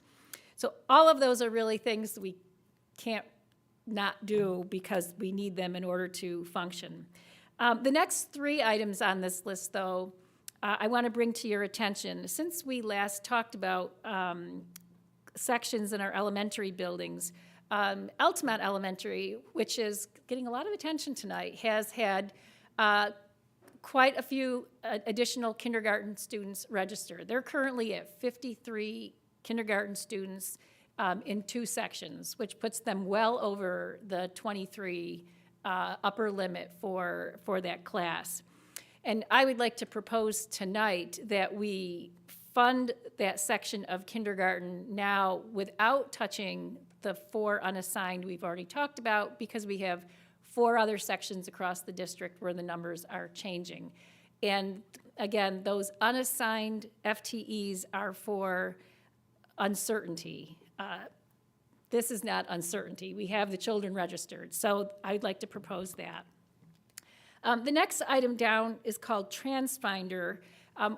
So all of those are really things we can't not do because we need them in order to function. The next three items on this list, though, I want to bring to your attention. Since we last talked about sections in our elementary buildings, Altamont Elementary, which is getting a lot of attention tonight, has had quite a few additional kindergarten students registered. They're currently at 53 kindergarten students in 2 sections, which puts them well over the 23 upper limit for that class. And I would like to propose tonight that we fund that section of kindergarten now without touching the 4 unassigned we've already talked about, because we have 4 other sections across the district where the numbers are changing. And again, those unassigned FTEs are for uncertainty. This is not uncertainty. We have the children registered, so I'd like to propose that. The next item down is called TransFinder.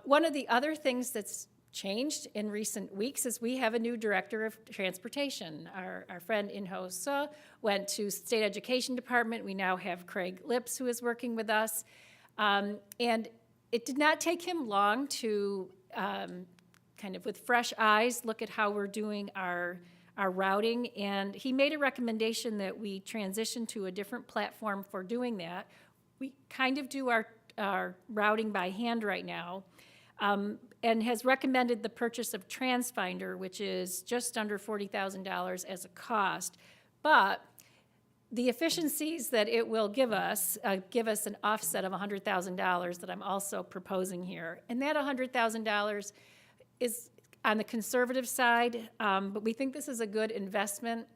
One of the other things that's changed in recent weeks is we have a new director of transportation. Our friend Inhosa went to State Education Department. We now have Craig Lips, who is working with us. And it did not take him long to kind of with fresh eyes look at how we're doing our routing. And he made a recommendation that we transition to a different platform for doing that. We kind of do our routing by hand right now. And has recommended the purchase of TransFinder, which is just under $40,000 as a cost. But the efficiencies that it will give us an offset of $100,000 that I'm also proposing here. And that $100,000 is on the conservative side, but we think this is a good investment.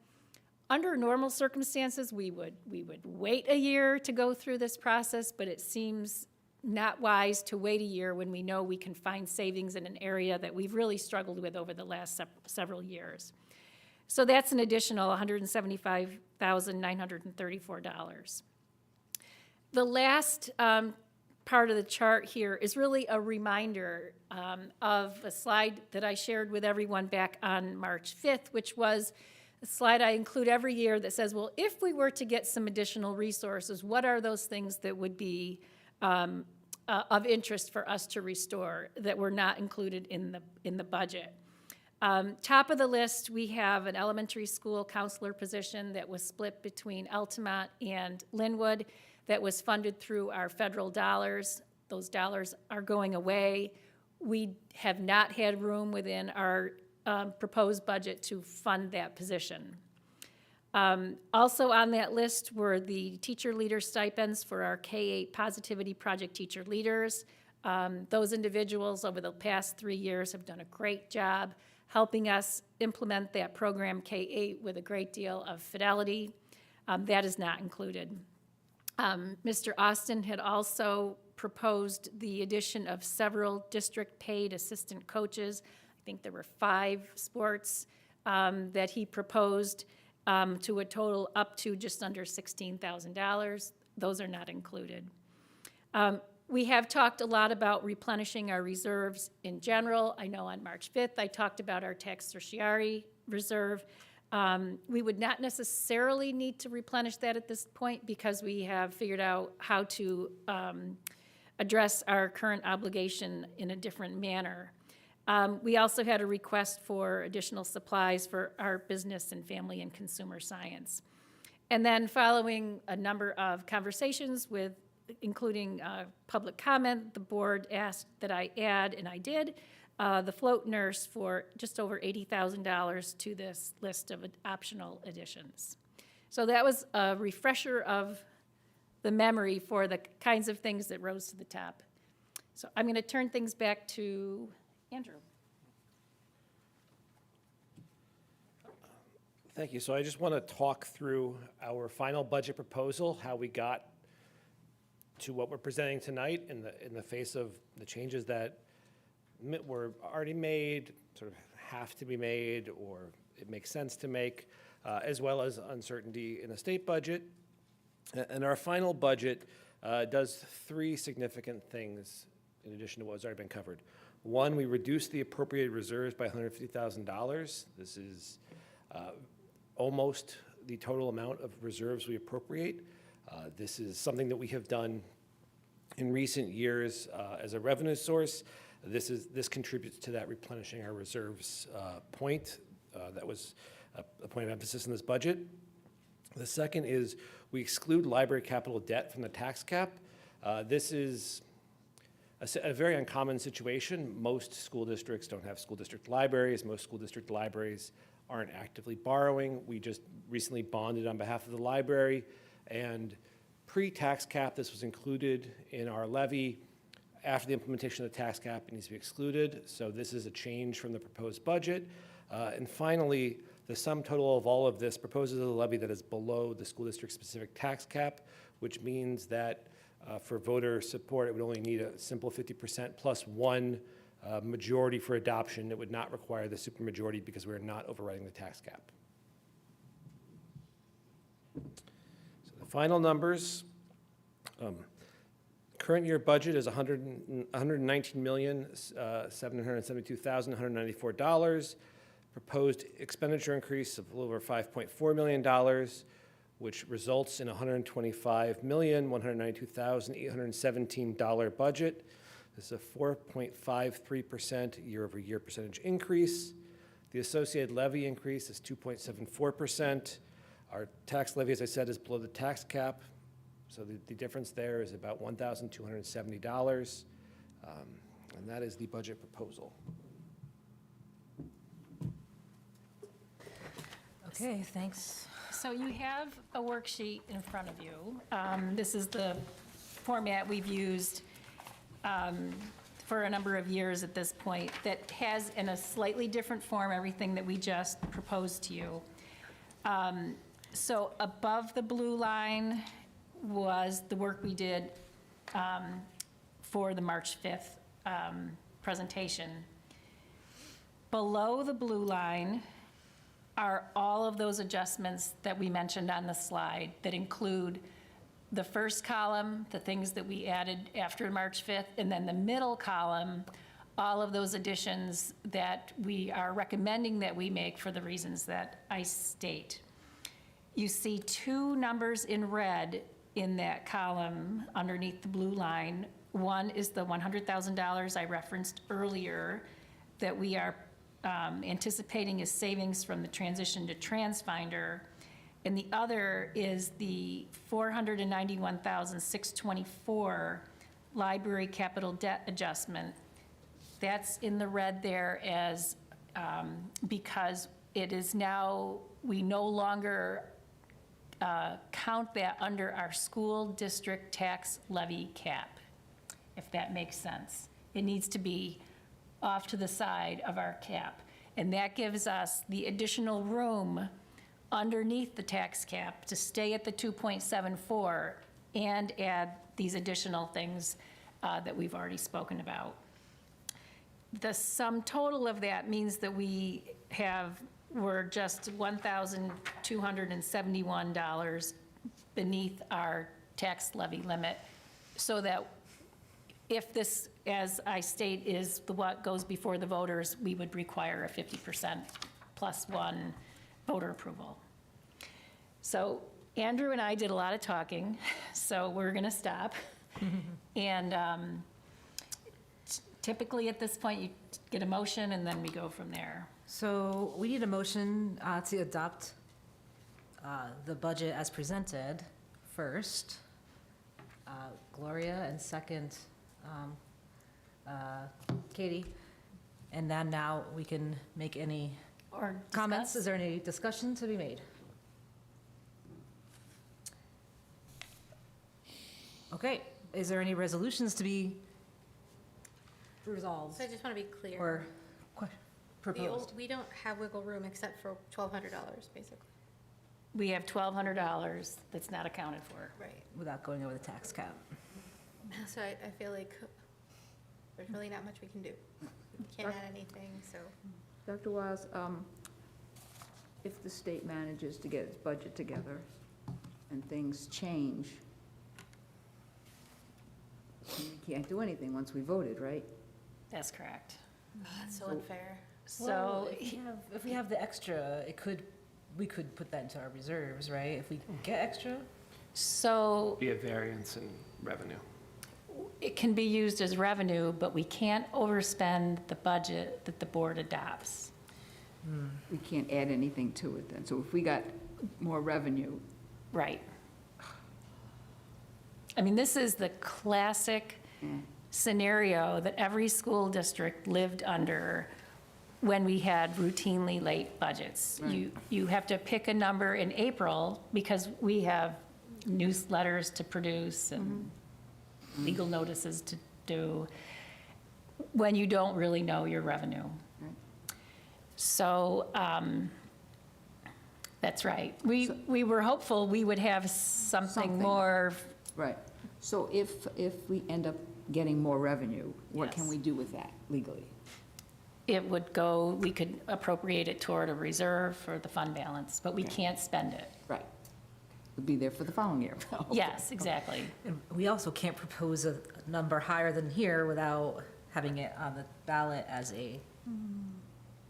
Under normal circumstances, we would wait a year to go through this process, but it seems not wise to wait a year when we know we can find savings in an area that we've really struggled with over the last several years. So that's an additional $175,934. The last part of the chart here is really a reminder of a slide that I shared with everyone back on March 5th, which was a slide I include every year that says, well, if we were to get some additional resources, what are those things that would be of interest for us to restore that were not included in the budget? Top of the list, we have an elementary school counselor position that was split between Altamont and Linwood that was funded through our federal dollars. Those dollars are going away. We have not had room within our proposed budget to fund that position. Also on that list were the teacher leader stipends for our K-8 Positivity Project teacher leaders. Those individuals over the past 3 years have done a great job helping us implement that program K-8 with a great deal of fidelity. That is not included. Mr. Austin had also proposed the addition of several district-paid assistant coaches. I think there were 5 sports that he proposed to a total up to just under $16,000. Those are not included. We have talked a lot about replenishing our reserves in general. I know on March 5th I talked about our tax certiorari reserve. We would not necessarily need to replenish that at this point because we have figured out how to address our current obligation in a different manner. We also had a request for additional supplies for our business and family and consumer science. And then following a number of conversations with, including public comment, the board asked that I add, and I did, the float nurse for just over $80,000 to this list of optional additions. So that was a refresher of the memory for the kinds of things that rose to the top. So I'm going to turn things back to Andrew. Thank you. So I just want to talk through our final budget proposal, how we got to what we're presenting tonight in the face of the changes that were already made, sort of have to be made, or it makes sense to make, as well as uncertainty in the state budget. And our final budget does three significant things in addition to what's already been covered. One, we reduced the appropriated reserves by $150,000. This is almost the total amount of reserves we appropriate. This is something that we have done in recent years as a revenue source. This contributes to that replenishing our reserves point. That was a point of emphasis in this budget. The second is we exclude library capital debt from the tax cap. This is a very uncommon situation. Most school districts don't have school district libraries. Most school district libraries aren't actively borrowing. We just recently bonded on behalf of the library, and pre-tax cap, this was included in our levy. After the implementation of the tax cap, it needs to be excluded. So this is a change from the proposed budget. And finally, the sum total of all of this proposes a levy that is below the school district specific tax cap, which means that for voter support, it would only need a simple 50% plus one majority for adoption. It would not require the supermajority because we're not overriding the tax cap. So the final numbers. Current year budget is $119,772,194. Proposed expenditure increase of a little over $5.4 million, which results in a $125,192,817 budget. This is a 4.53% year-over-year percentage increase. The associated levy increase is 2.74%. Our tax levy, as I said, is below the tax cap. So the difference there is about $1,270, and that is the budget proposal. Okay, thanks. So you have a worksheet in front of you. This is the format we've used for a number of years at this point that has in a slightly different form everything that we just proposed to you. So above the blue line was the work we did for the March 5th presentation. Below the blue line are all of those adjustments that we mentioned on the slide that include the first column, the things that we added after March 5th, and then the middle column, all of those additions that we are recommending that we make for the reasons that I state. You see two numbers in red in that column underneath the blue line. One is the $100,000 I referenced earlier that we are anticipating as savings from the transition to TransFinder, and the other is the $491,624 library capital debt adjustment. That's in the red there as because it is now, we no longer count that under our school district tax levy cap, if that makes sense. It needs to be off to the side of our cap. And that gives us the additional room underneath the tax cap to stay at the 2.74 and add these additional things that we've already spoken about. The sum total of that means that we're just $1,271 beneath our tax levy limit, so that if this, as I state, is what goes before the voters, we would require a 50% plus one voter approval. So Andrew and I did a lot of talking, so we're going to stop. And typically at this point, you get a motion and then we go from there. So we need a motion to adopt the budget as presented first. Gloria, and second, Katie. And then now we can make any Or comments. discuss. Is there any discussion to be made? Okay, is there any resolutions to be resolved So I just want to be clear. or proposed? We don't have wiggle room except for $1,200, basically. We have $1,200 that's not accounted for. Right. Without going over the tax cap. So I feel like there's really not much we can do. We can't add anything, so. Dr. Wiles, if the state manages to get its budget together and things change, We can't do anything once we voted, right? That's correct. That's so unfair. So, If we have the extra, we could put that into our reserves, right? If we get extra? so Be a variance in revenue. it can be used as revenue, but we can't overspend the budget that the board adopts. We can't add anything to it then. So if we got more revenue, Right. I mean, this is the classic scenario that every school district lived under when we had routinely late budgets. You have to pick a number in April because we have newsletters to produce and legal notices to do when you don't really know your revenue. So, that's right. We were hopeful we would have something Something. more. right. So if we end up getting more revenue, what can Yes. we do with that legally? It would go, we could appropriate it toward a reserve for the fund balance, but we Okay. can't spend it. Right. It'll be there for the following year. Yes, exactly. And we also can't propose a number higher than here without having it on the ballot as a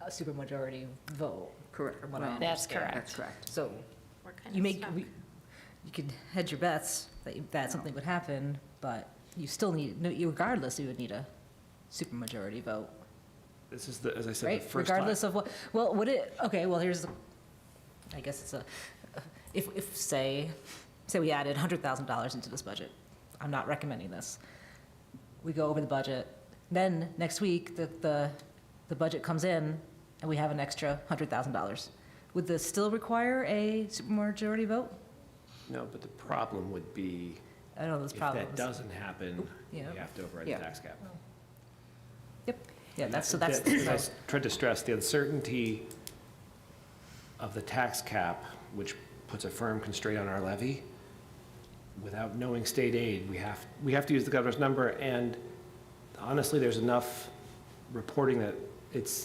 supermajority vote. Correct. from what I Well, That's understand. correct. That's correct. So We're kind you of make, stuck. you could hedge your bets that something would happen, but you still need, regardless, you would need a supermajority vote, This is the, as I said, the right? first time. Regardless of what, well, would it, okay, well, here's, I guess it's if say we added $100,000 into this budget, I'm not recommending this. We go over the budget, then next week, the budget comes in, and we have an extra $100,000. Would this still require a supermajority vote? No, but the problem would be, I don't know those if problems. that doesn't happen, you Yeah. have to override the Yeah. tax cap. Yep, yeah, that's, so that's, As I tried to stress, the uncertainty of the tax cap, which puts a firm constraint on our levy, without knowing state aid, we have to use the governor's number, and honestly, there's enough reporting that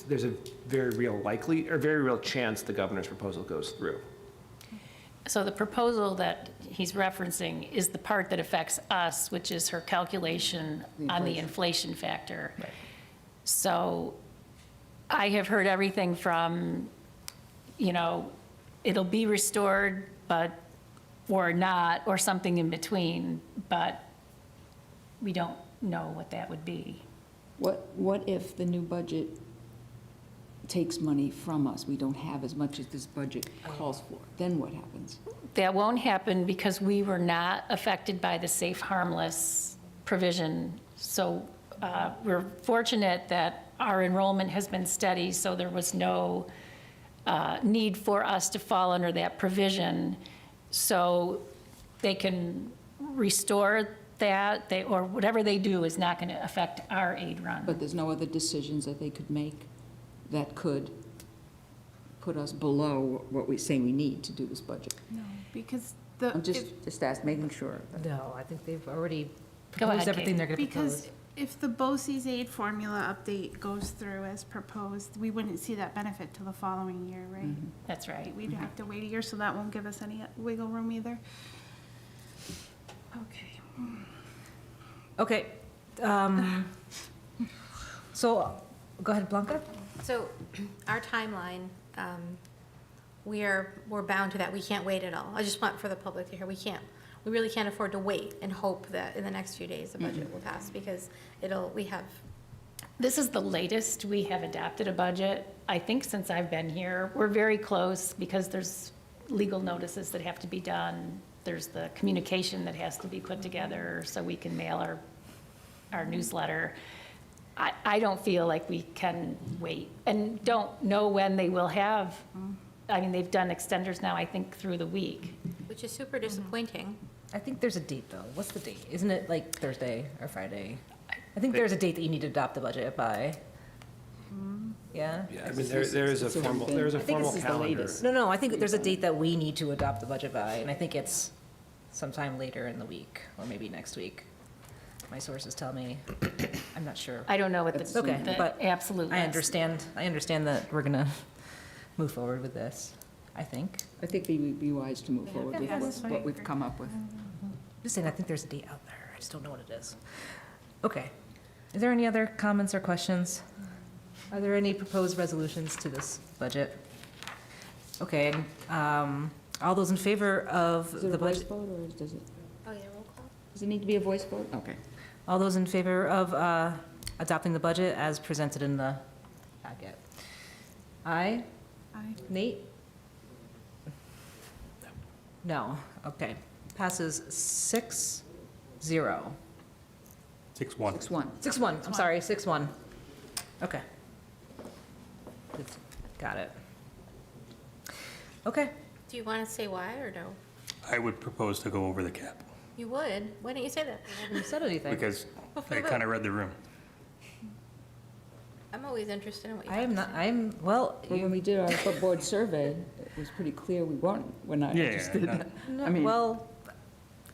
there's a very real chance the governor's proposal goes through. So the proposal that he's referencing is the part that affects us, which is her calculation on the inflation factor. So I have heard everything from, it'll be restored, or not, or something in between, but we don't know what that would be. What if the new budget takes money from us? We don't have as much as this budget calls for. Then what happens? That won't happen because we were not affected by the safe harmless provision. So we're fortunate that our enrollment has been steady, so there was no need for us to fall under that provision. So they can restore that, or whatever they do is not going to affect our aid run. But there's no other decisions that they could make that could put us below what we say we need to do this budget? No, because the. I'm just making sure. no, I think they've already Go ahead, proposed everything Kate. they're going to propose. Because if the BOCES aid formula update goes through as proposed, we wouldn't see that benefit till the following year, right? That's right. We'd have to wait a year, so that won't give us any wiggle room either. Okay. Okay, so, go ahead, Blanca. So our timeline, we're bound to that. We can't wait at all. I just want for the public to hear, we really can't afford to wait and hope that in the next few days the budget will pass because This is the latest we have adopted a budget, I think, since I've been here. We're very close because there's legal notices that have to be done. There's the communication that has to be put together so we can mail our newsletter. I don't feel like we can wait and don't know when they will have. I mean, they've done extenders now, I think, through the week. which is super disappointing. I think there's a date, though. What's the date? Isn't it like Thursday or Friday? I think there's a date that you need to adopt the budget by. Yeah? Yeah, I mean, there is a formal I think formal this is the calendar. latest. No, I think there's a date that we need to adopt the budget by, and I think it's sometime later in the week, or maybe next week. My sources tell me. I'm not sure. I don't know what It's okay, the but absolute. I understand that we're gonna move forward with this, I think. I think we'd be wise to move forward Yeah, that's with fine. what we've come up with. Just saying, I think there's a date out there. I just don't know what it is. Okay. Is there any other comments or questions? Are there any proposed resolutions to this budget? Okay, all those in favor of Is it the a voice budget? vote, or does it, Oh, yeah, roll call? does it need to be a voice vote? Okay. All those in favor of adopting the budget as presented in the packet? Aye? Aye. Nate? No, okay. Passes 6-0. 6-1. 6-1. 6-1, I'm sorry, 6-1. Okay. Got it. Okay. Do you want to say why or no? I would propose to go over the cap You would. Why don't you say that? I haven't said anything. because I kind of read the room. I'm always interested in what you I have am to not, say. I'm, well, But when we did our board survey, it was pretty clear we're not Yeah, interested. no. no, I mean, well,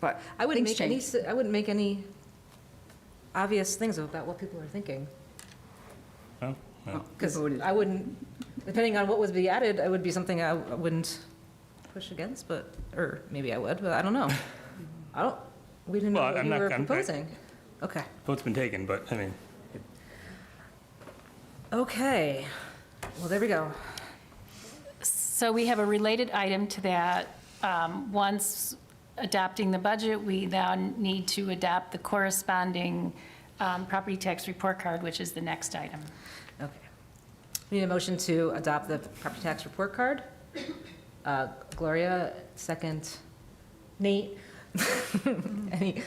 but I wouldn't things make any, change. I wouldn't make any obvious things about what people are thinking. Oh, well, Because voted. I wouldn't, depending on what was be added, it would be something I wouldn't push against, but, or maybe I would, but I don't know. I don't, we didn't know Well, what I'm you not- were I'm- proposing. Okay. vote's been taken, but I mean, Okay. Well, there we go. So we have a related item to that. Once adopting the budget, we now need to adopt the corresponding property tax report card, which is the next item. Okay. We need a motion to adopt the property tax report card. Gloria, second. Nate? Any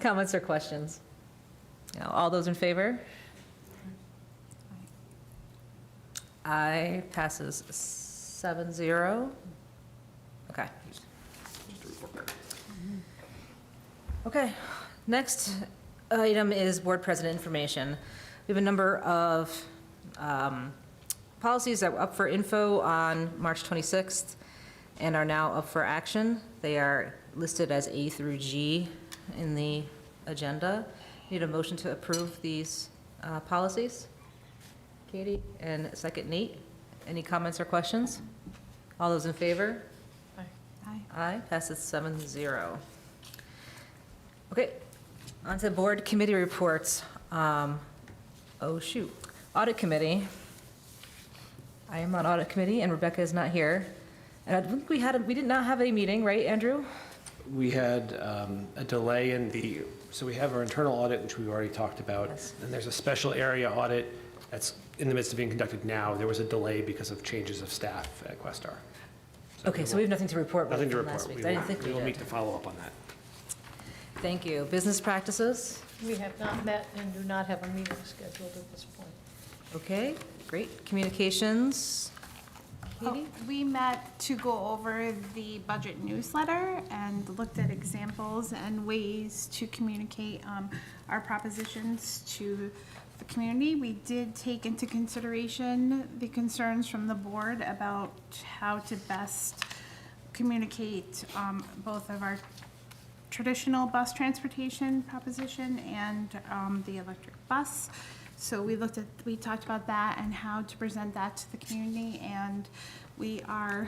comments or questions? No, all those in favor? Aye, passes 7-0. Okay. Okay, next item is board president information. We have a number of policies that were up for info on March 26th and are now up for action. They are listed as A through G in the agenda. Need a motion to approve these policies? Katie, and second Nate. Any comments or questions? All those in favor? Aye. Aye, passes 7-0. Okay, on to board committee reports. Oh, shoot. Audit committee. I am on audit committee, and Rebecca is not here. And I think we did not have a meeting, right, Andrew? We had a delay in so we have our internal audit, which we've already talked about. Yes. And there's a special area audit that's in the midst of being conducted now. There was a delay because of changes of staff at Questar. Okay, so we have nothing to report Nothing to from last report. week. I didn't think we will meet did. to follow up on that. Thank you. Business practices? We have not met and do not have a meeting scheduled at this point. Okay, great. Communications? Katie? We met to go over the budget newsletter and looked at examples and ways to communicate our propositions to the community. We did take into consideration the concerns from the board about how to best communicate both of our traditional bus transportation proposition and the electric bus. So we talked about that and how to present that to the community, and we are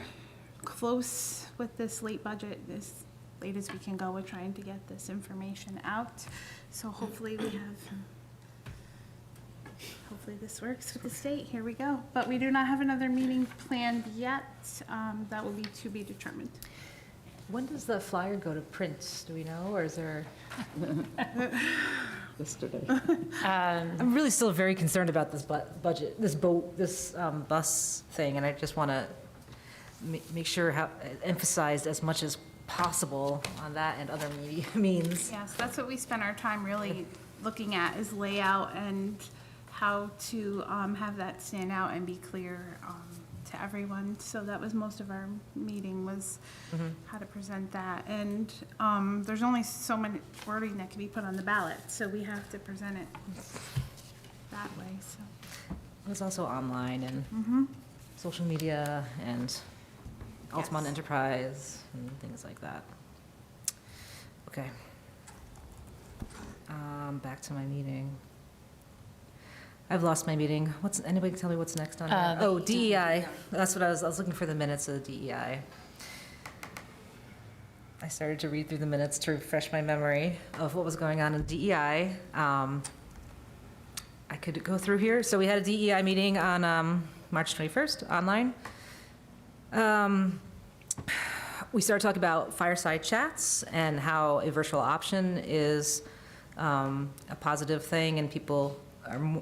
close with this late budget, as late as we can go with trying to get this information out. So hopefully this works with the state. Here we go. But we do not have another meeting planned yet. That will be to be determined. When does the flyer go to print? Do we know, or is there? Yesterday. I'm really still very concerned about this budget, this bus thing, and I just want to make sure how emphasized as much as possible on that and other means. Yes, that's what we spent our time really looking at, is layout and how to have that stand out and be clear to everyone. So that was most of our meeting, was how to present that. And there's only so many wording that can be put on the ballot, so we have to present it that way, so. It was also online and social media and Altamont Yes. Enterprise and things like that. Okay. Back to my meeting. I've lost my meeting. Anybody tell me what's next on here? Oh, DEI. That's what I was looking for, the minutes of the DEI. I started to read through the minutes to refresh my memory of what was going on in DEI. I could go through here. So we had a DEI meeting on March 21st, online. We started talking about fireside chats and how a virtual option is a positive thing, and people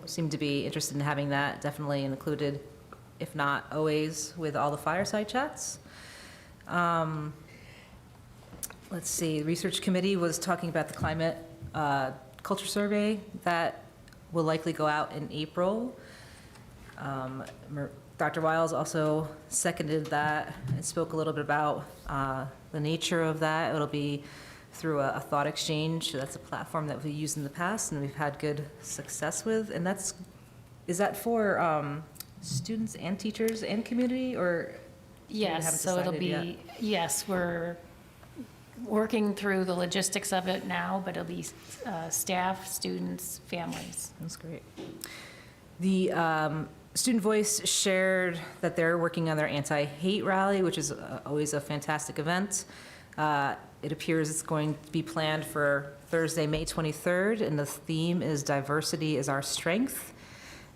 seem to be interested in having that definitely included, if not always, with all the fireside chats. Let's see, the research committee was talking about the climate culture survey that will likely go out in April. Dr. Wiles also seconded that and spoke a little bit about the nature of that. It'll be through a thought exchange. So that's a platform that we've used in the past and we've had good success with. And is that for students and teachers and community, or? Yes, haven't so it'll decided be, yes, we're working through the logistics of it now, but it'll be staff, students, families. That's great. The Student Voice shared that they're working on their anti-hate rally, which is always a fantastic event. It appears it's going to be planned for Thursday, May 23rd, and the theme is Diversity is Our Strength.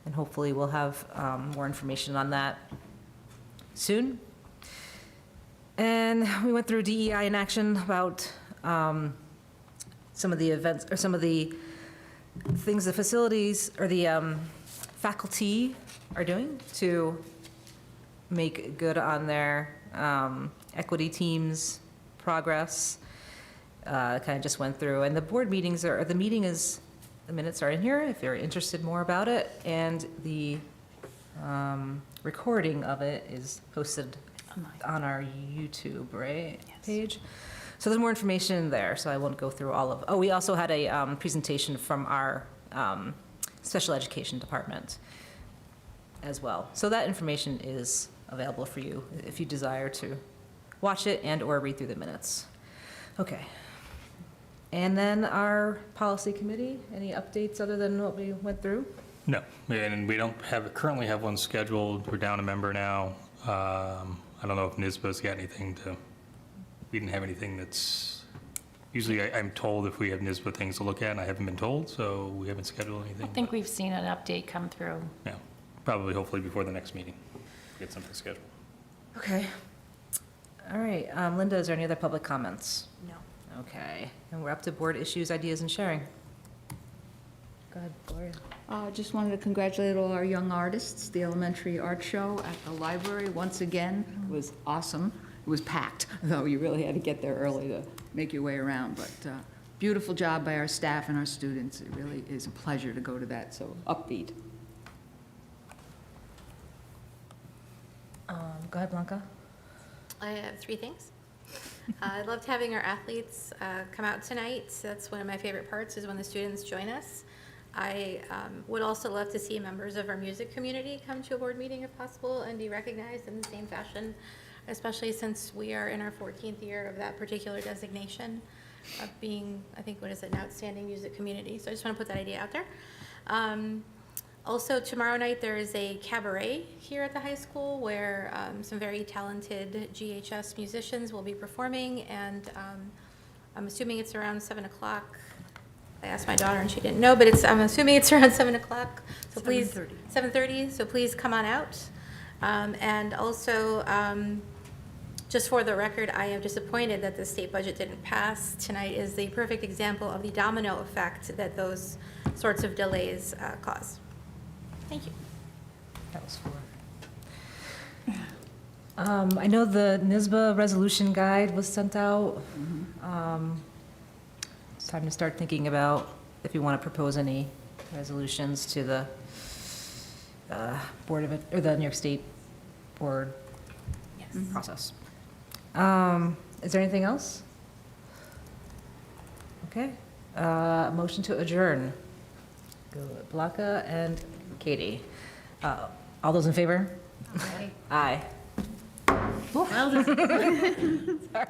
And hopefully we'll have more information on that soon. And we went through DEI in action about some of the events, or some of the things the facilities or the faculty are doing to make good on their equity teams progress. Kind of just went through, and the board meetings are, the minutes are in here if you're interested more about it, and the recording of it is posted on our YouTube, right? Yes. Page. So there's more information there, so I won't go through all of. Oh, we also had a presentation from our special education department as well. So that information is available for you if you desire to watch it and or read through the minutes. Okay. And then our policy committee, any updates other than what we went through? No, and we don't currently have one scheduled. We're down a member now. I don't know if NISBA's got anything we didn't have anything that's, usually I'm told if we have NISBA things to look at, and I haven't been told, so we haven't scheduled anything. I think we've seen an update come through. Yeah, probably, hopefully before the next meeting, get something scheduled. Okay. All right, Linda, is there any other public comments? No. Okay, and we're up to board issues, ideas, and sharing. Go ahead, Gloria. Just wanted to congratulate all our young artists. The elementary art show at the library, once again, was awesome. It was packed, though you really had to get there early to make your way around. But beautiful job by our staff and our students. It really is a pleasure to go to that, so upbeat. Go ahead, Blanca. I have 3 things. I loved having our athletes come out tonight. That's one of my favorite parts, is when the students join us. I would also love to see members of our music community come to a board meeting if possible and be recognized in the same fashion, especially since we are in our 14th year of that particular designation of being, I think, what is it, an outstanding music community. So I just want to put that idea out there. Also, tomorrow night there is a cabaret here at the high school where some very talented GHS musicians will be performing, and I'm assuming it's around 7 o'clock. I asked my daughter and she didn't know, but I'm assuming it's around 7 o'clock. So please, 7:30, so please come on out. And also, just for the record, I am disappointed that the state budget didn't pass. Tonight is the perfect example of the domino effect that those sorts of delays cause. Thank you. That was for. I know the NISBA resolution guide was sent out. It's time to start thinking about if you want to propose any resolutions to the Board of, or the New York State Board process. Is there anything else? Okay. Motion to adjourn. Go Blanca and Katie. All those in favor? Aye. Aye. Well done. Sorry.